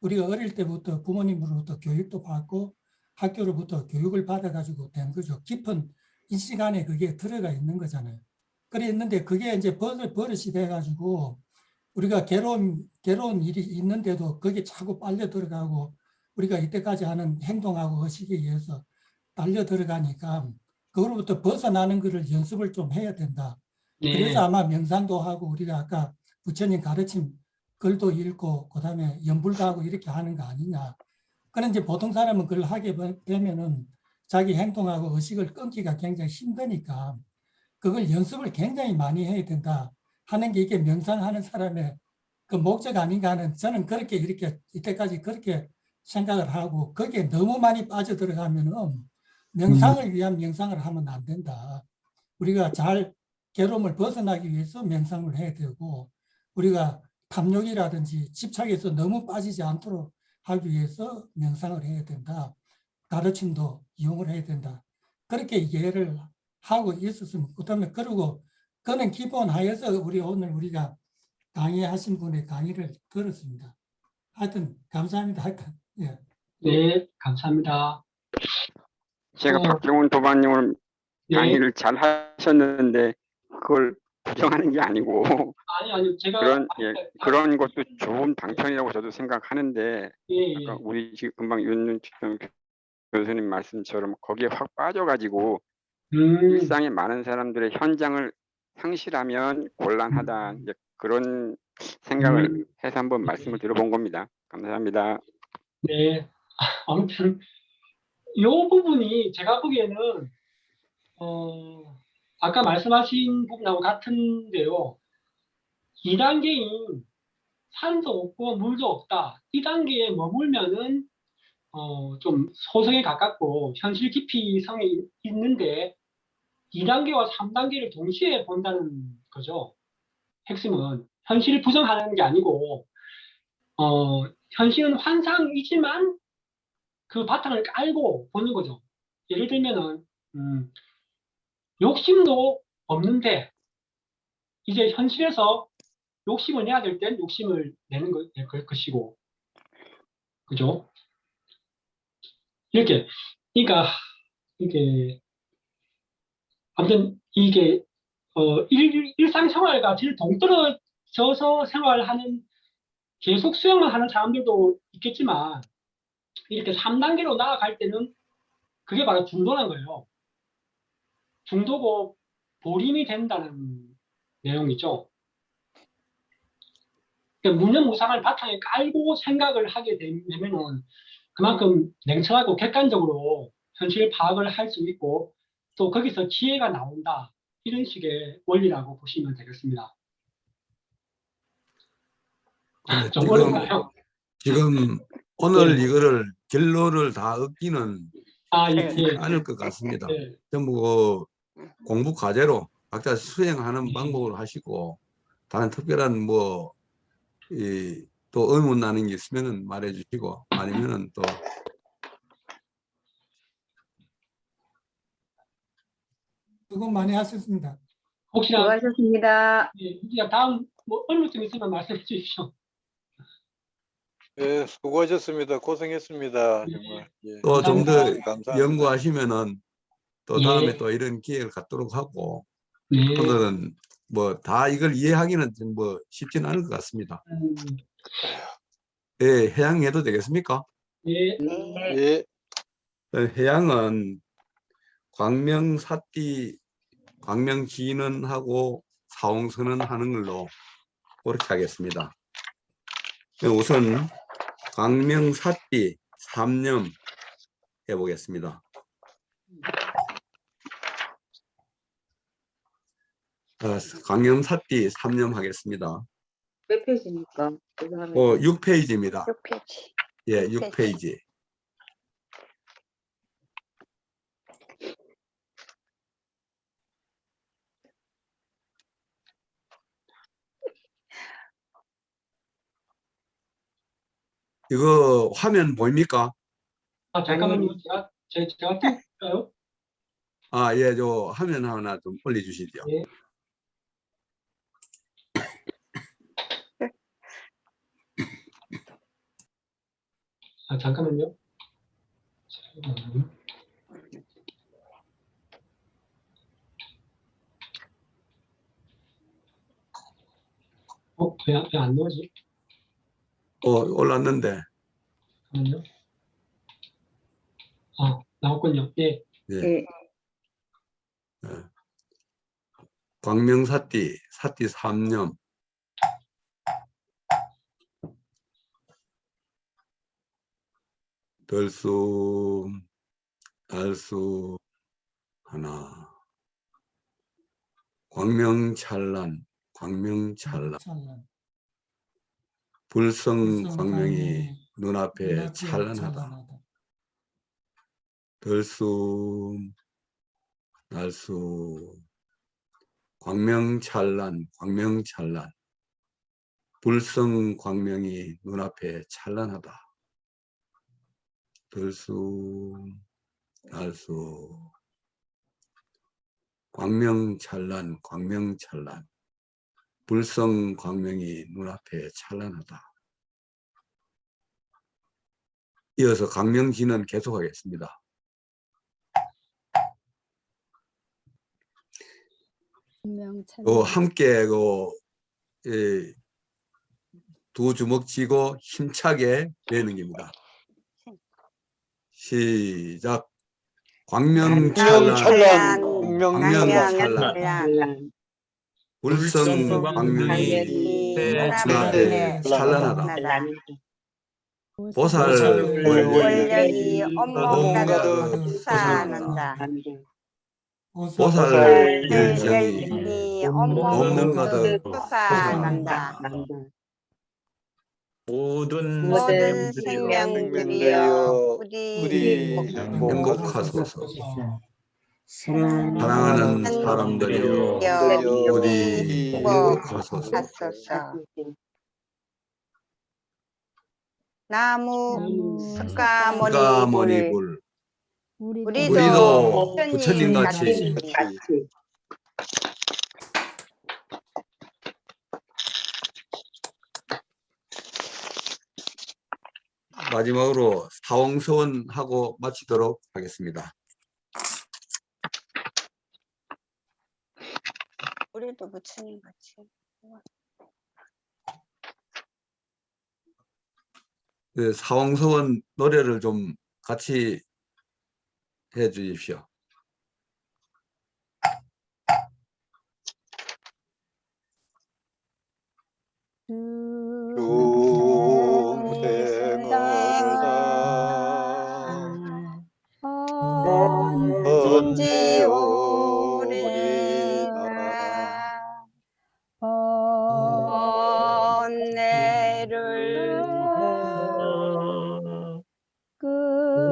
우리가 어릴 때부터 부모님으로부터 교육도 받고 학교로부터 교육을 받아가지고 된 거죠. 깊은 인식 안에 그게 들어가 있는 거잖아요. 그래 있는데 그게 이제 버릇이 돼가지고 우리가 괴로운 일이 있는데도 거기에 자꾸 빨려 들어가고 우리가 이때까지 하는 행동하고 의식에 의해서 빨려 들어가니까 그거로부터 벗어나는 것을 연습을 좀 해야 된다. 그래서 아마 명상도 하고 우리가 아까 부처님 가르침 글도 읽고 그다음에 연불도 하고 이렇게 하는 거 아니냐. 그런데 보통 사람은 그걸 하게 되면은 자기 행동하고 의식을 끊기가 굉장히 힘드니까 그걸 연습을 굉장히 많이 해야 된다 하는 게 이게 명상하는 사람의 그 목적 아닌가 하는 저는 그렇게 이렇게 이때까지 그렇게 생각을 하고 거기에 너무 많이 빠져들어가면은 명상을 위한 명상을 하면 안 된다. 우리가 잘 괴로움을 벗어나기 위해서 명상을 해야 되고 우리가 탐욕이라든지 집착에서 너무 빠지지 않도록 하기 위해서 명상을 해야 된다. 가르침도 이용을 해야 된다. 그렇게 이해를 하고 있었으면 그다음에 그리고 그는 기본 하에서 오늘 우리가 강의하신 분의 강의를 들었습니다. 하여튼 감사합니다. 하여튼 예. 네, 감사합니다. 제가 박경훈 도반님을 강의를 잘 하셨는데 그걸 부정하는 게 아니고 아니 제가 그런 것도 좋은 방편이라고 저도 생각하는데 아까 우리 지금 금방 윤윤철 교수님 말씀처럼 거기에 확 빠져가지고 일상의 많은 사람들의 현장을 상실하면 곤란하다 이제 그런 생각을 해서 한번 말씀을 드려본 겁니다. 감사합니다. 네, 아무튼 이 부분이 제가 보기에는 아까 말씀하신 부분하고 같은데요. 2단계인 산도 없고 물도 없다. 이 단계에 머물면은 좀 소성에 가깝고 현실 깊이성이 있는데 2단계와 3단계를 동시에 본다는 거죠. 핵심은 현실을 부정하는 게 아니고 현실은 환상이지만 그 바탕을 깔고 보는 거죠. 예를 들면은 욕심도 없는데 이제 현실에서 욕심을 내야 될 땐 욕심을 내는 것이고, 그죠? 이렇게, 그러니까 이게 아무튼 이게 일상생활과 제일 동떨어져서 생활하는, 계속 수행을 하는 사람들도 있겠지만 이렇게 3단계로 나아갈 때는 그게 바로 중도라는 거예요. 중도고 보림이 된다는 내용이죠. 그러니까 무념무상을 바탕에 깔고 생각을 하게 되면은 그만큼 냉철하고 객관적으로 현실 파악을 할 수 있고 또 거기서 지혜가 나온다. 이런 식의 원리라고 보시면 되겠습니다. 좀 어렵나요? 지금 오늘 네. 이거를 결론을 다 얻기는 예. 않을 것 같습니다. 네. 전부 공부 과제로 각자 수행하는 방법으로 하시고, 다른 특별한 또 의문 나는 게 있으면 말해 주시고, 아니면은 또 수고 많이 하셨습니다. 혹시나 수고하셨습니다. 다음 의문 점 있으면 말씀해 주십시오. 예, 수고하셨습니다. 고생했습니다. 정말. 예. 또 좀 더 감사합니다. 연구하시면은 또 예. 다음에 또 이런 기회를 갖도록 하고, 네. 오늘은 다 이걸 이해하기는 좀 쉽지는 않을 것 같습니다. 예, 해양해도 되겠습니까? 예. 예. 해양은 광명사띠, 광명진언하고 사홍선언하는 걸로 그렇게 하겠습니다. 우선 광명사띠 3념 해보겠습니다. 광명사띠 3념 하겠습니다. 몇 페이지입니까? 6페이지입니다. 6페이지. 예, 6페이지. 이거 화면 보입니까? 잠깐만요. 제가 뜰까요? 예, 저 화면 하나 좀 올려주시죠. 예. 잠깐만요. 왜 안 나오지? 올랐는데. 잠깐만요. 나왔군요. 예. 예. 광명사띠, 사띠 3념. 덜수, 알수, 하나. 광명찬란, 광명찬란. 불성 광명이 눈앞에 찬란하다. 덜수, 날수, 광명찬란, 광명찬란. 불성 광명이 눈앞에 찬란하다. 덜수, 날수, 광명찬란, 광명찬란. 불성 광명이 눈앞에 찬란하다. 이어서 광명진언 계속하겠습니다. 함께 두 주먹 쥐고 힘차게 내는 겁니다. 시작. 광명찬란, 광명찬란. 불성 광명이 눈앞에 찬란하다. 보살 권력이 온몸가득 솟아난다. 보살 열정이 온몸가득 솟아난다. 모든 생명들이여 우리 행복하소서. 사랑하는 사람들이여 우리 행복하소서. 나무 스가모니불 우리도 우리도 부처님 같이 마지막으로 사홍서원하고 마치도록 하겠습니다. 우리도 부처님 같이. 그 사홍서원 노래를 좀 같이 해 주십시오. 중생을 다 언지오리라 번뇌를 끊으오리라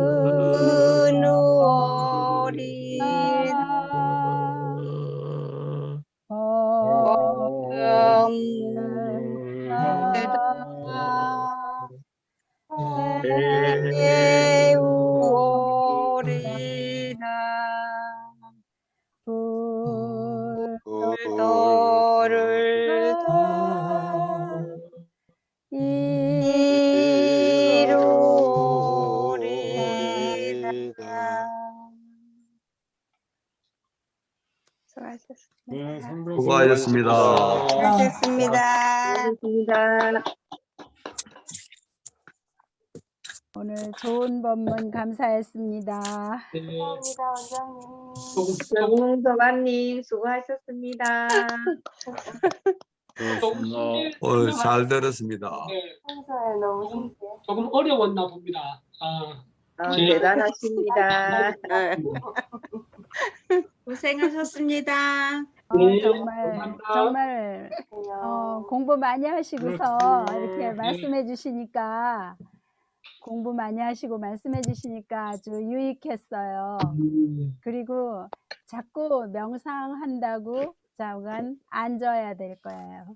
배우오리라 불도를 다 이루리라. 수고하셨습니다. 수고하셨습니다. 수고하셨습니다. 오늘 좋은 법문 감사했습니다. 네. 감사합니다, 원장님. 조금 정문서관님 수고하셨습니다. 오늘 잘 들었습니다. 네, 평소에 너무 신기해. 조금 어려웠나 봅니다. 대단하십니다. 고생하셨습니다. 네, 정말 감사합니다. 정말 공부 많이 하시고서 이렇게 말씀해 주시니까 공부 많이 하시고 말씀해 주시니까 아주 유익했어요. 그리고 자꾸 명상한다고 잠깐 앉아야 될 거예요.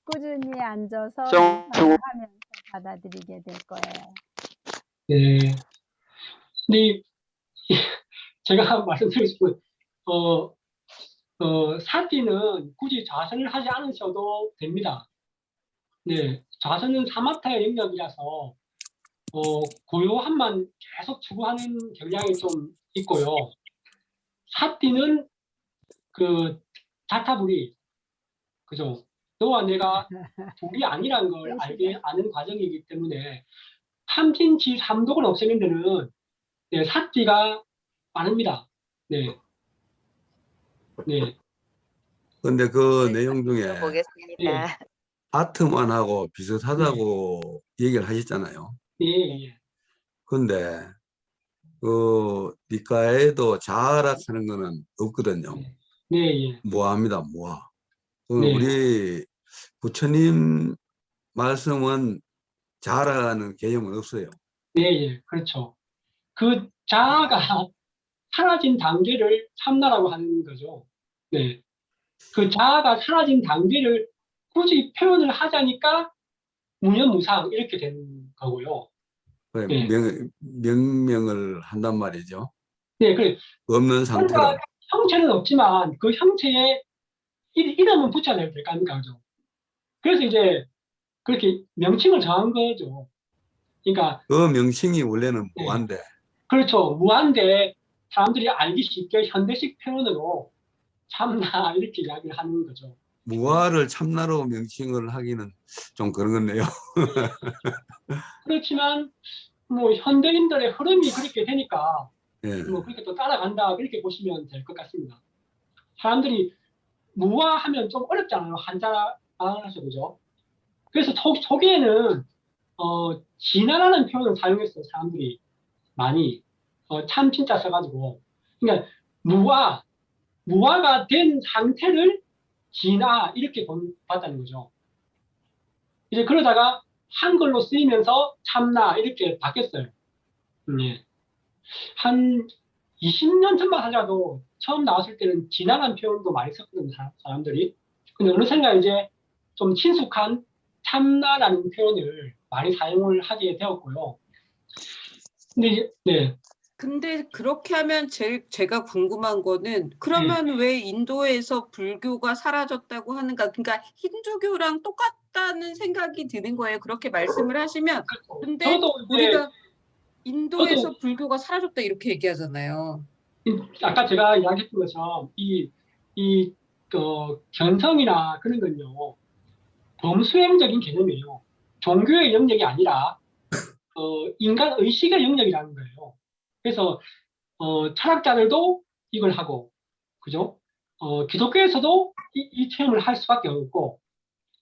꾸준히 앉아서 명상을 하면서 받아들이게 될 거예요. 네. 근데 제가 말씀드리고 싶은 사티는 굳이 좌선을 하지 않으셔도 됩니다. 네, 좌선은 사마타의 영역이라서 고요함만 계속 추구하는 경향이 좀 있고요. 사티는 그 자타불이, 그죠? 너와 내가 불이 아니란 걸 아는 과정이기 때문에 탐진치 삼독을 없애는 데는 네, 사티가 많습니다. 네. 네. 근데 그 내용 중에 보겠습니다. 네. 아트만하고 비슷하다고 얘기를 하셨잖아요. 예. 근데 그 니까에도 자아락하는 거는 없거든요. 네. 무아입니다. 무아. 네. 우리 부처님 말씀은 자아라는 개념은 없어요. 네. 그렇죠. 그 자아가 사라진 단계를 참나라고 하는 거죠. 네. 그 자아가 사라진 단계를 굳이 표현을 하자니까 무념무상 이렇게 된 거고요. 네. 명명을 한단 말이죠. 네, 그래. 없는 상태로. 형체는 없지만 그 형체에 이름은 붙여야 될 거 아닙니까? 그죠? 그래서 이제 그렇게 명칭을 정한 거죠. 그러니까 그 명칭이 원래는 무한데. 그렇죠. 무한데 사람들이 알기 쉽게 현대식 표현으로 참나 이렇게 이야기를 하는 거죠. 무아를 참나로 명칭을 하기는 좀 그런 건데요. 그렇지만 뭐 현대인들의 흐름이 그렇게 되니까 예. 뭐 그렇게 또 따라간다 이렇게 보시면 될 것 같습니다. 사람들이 무아하면 좀 어렵잖아요. 한자라서 그죠? 그래서 초기에는 진화라는 표현을 사용했어요. 사람들이 많이 참 진짜 써가지고 그러니까 무아가 된 상태를 진화 이렇게 봤다는 거죠. 이제 그러다가 한글로 쓰이면서 참나 이렇게 바뀌었어요. 예. 한 20년 전만 하더라도 처음 나왔을 때는 진화라는 표현도 많이 썼거든요. 사람들이. 근데 어느샌가 이제 좀 친숙한 참나라는 표현을 많이 사용을 하게 되었고요. 근데 네. 근데 그렇게 하면 제가 궁금한 거는 그러면 왜 인도에서 불교가 사라졌다고 하는가? 그러니까 힌두교랑 똑같다는 생각이 드는 거예요. 그렇게 말씀을 하시면. 근데 저도 우리가 인도에서 불교가 사라졌다 이렇게 얘기하잖아요. 아까 제가 이야기했던 것처럼 견성이나 그런 건요, 범수행적인 개념이에요. 종교의 영역이 아니라 인간 의식의 영역이라는 거예요. 그래서 철학자들도 이걸 하고, 그죠? 기독교에서도 이 체험을 할 수밖에 없고,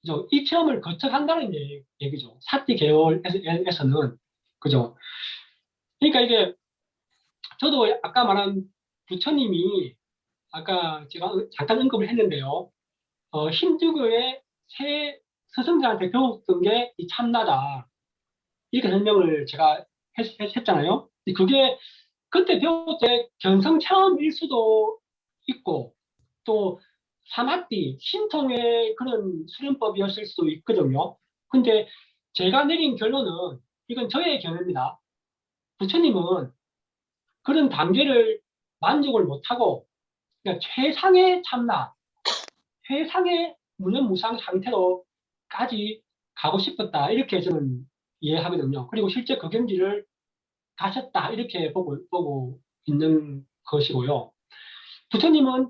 그죠? 이 체험을 거쳐간다는 얘기죠. 사티 계열에서는, 그죠? 그러니까 이게 저도 아까 말한 부처님이 아까 제가 잠깐 언급을 했는데요. 힌두교의 새 스승들한테 배웠던 게 이 참나다. 이렇게 설명을 제가 했잖아요. 그게 그때 배울 때 견성 체험일 수도 있고 또 사마띠, 신통의 그런 수련법이었을 수도 있거든요. 근데 제가 내린 결론은 이건 저의 견해입니다. 부처님은 그런 단계를 만족을 못하고 그러니까 최상의 참나, 최상의 무념무상 상태로까지 가고 싶었다. 이렇게 저는 이해하거든요. 그리고 실제 그 경지를 가셨다. 이렇게 보고 있는 것이고요. 부처님은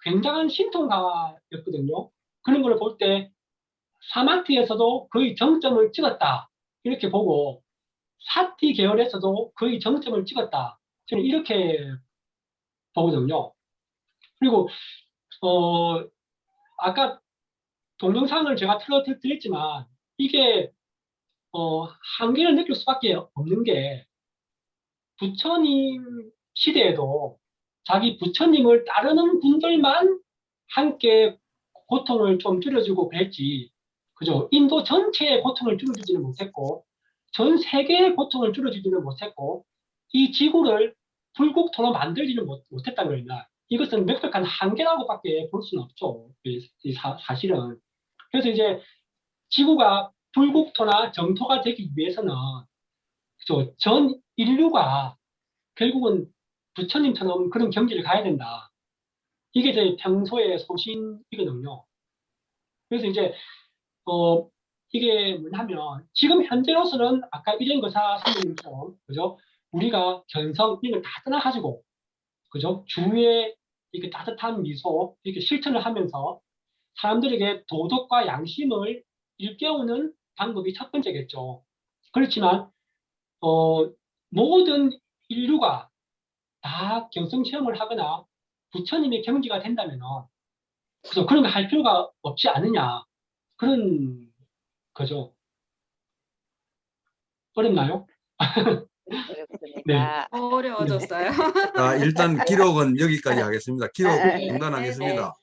굉장한 신통가였거든요. 그런 걸 볼 때 사마티에서도 거의 정점을 찍었다. 이렇게 보고 사티 계열에서도 거의 정점을 찍었다. 저는 이렇게 보거든요. 그리고 아까 동영상을 제가 틀어드렸지만 이게 한계를 느낄 수밖에 없는 게 부처님 시대에도 자기 부처님을 따르는 분들만 함께 고통을 좀 줄여주고 그랬지. 그죠? 인도 전체의 고통을 줄여주지는 못했고, 전 세계의 고통을 줄여주지는 못했고, 이 지구를 불국토로 만들지는 못했다는 겁니다. 이것은 명백한 한계라고밖에 볼 수는 없죠. 사실은. 그래서 이제 지구가 불국토나 정토가 되기 위해서는 그죠? 전 인류가 결국은 부처님처럼 그런 경지를 가야 된다. 이게 제 평소의 소신이거든요. 그래서 이제 이게 뭐냐면 지금 현재로서는 아까 일행거사 선생님처럼 그죠? 우리가 견성 이런 걸 다 떠나가지고 그죠? 주위에 이렇게 따뜻한 미소 이렇게 실천을 하면서 사람들에게 도덕과 양심을 일깨우는 방법이 첫 번째겠죠. 그렇지만 모든 인류가 다 견성 체험을 하거나 부처님의 경지가 된다면 그래서 그런 거 할 필요가 없지 않느냐 그런 거죠. 어렵나요? 어렵습니다. 어려워졌어요. 일단 기록은 여기까지 하겠습니다. 기록 중단하겠습니다.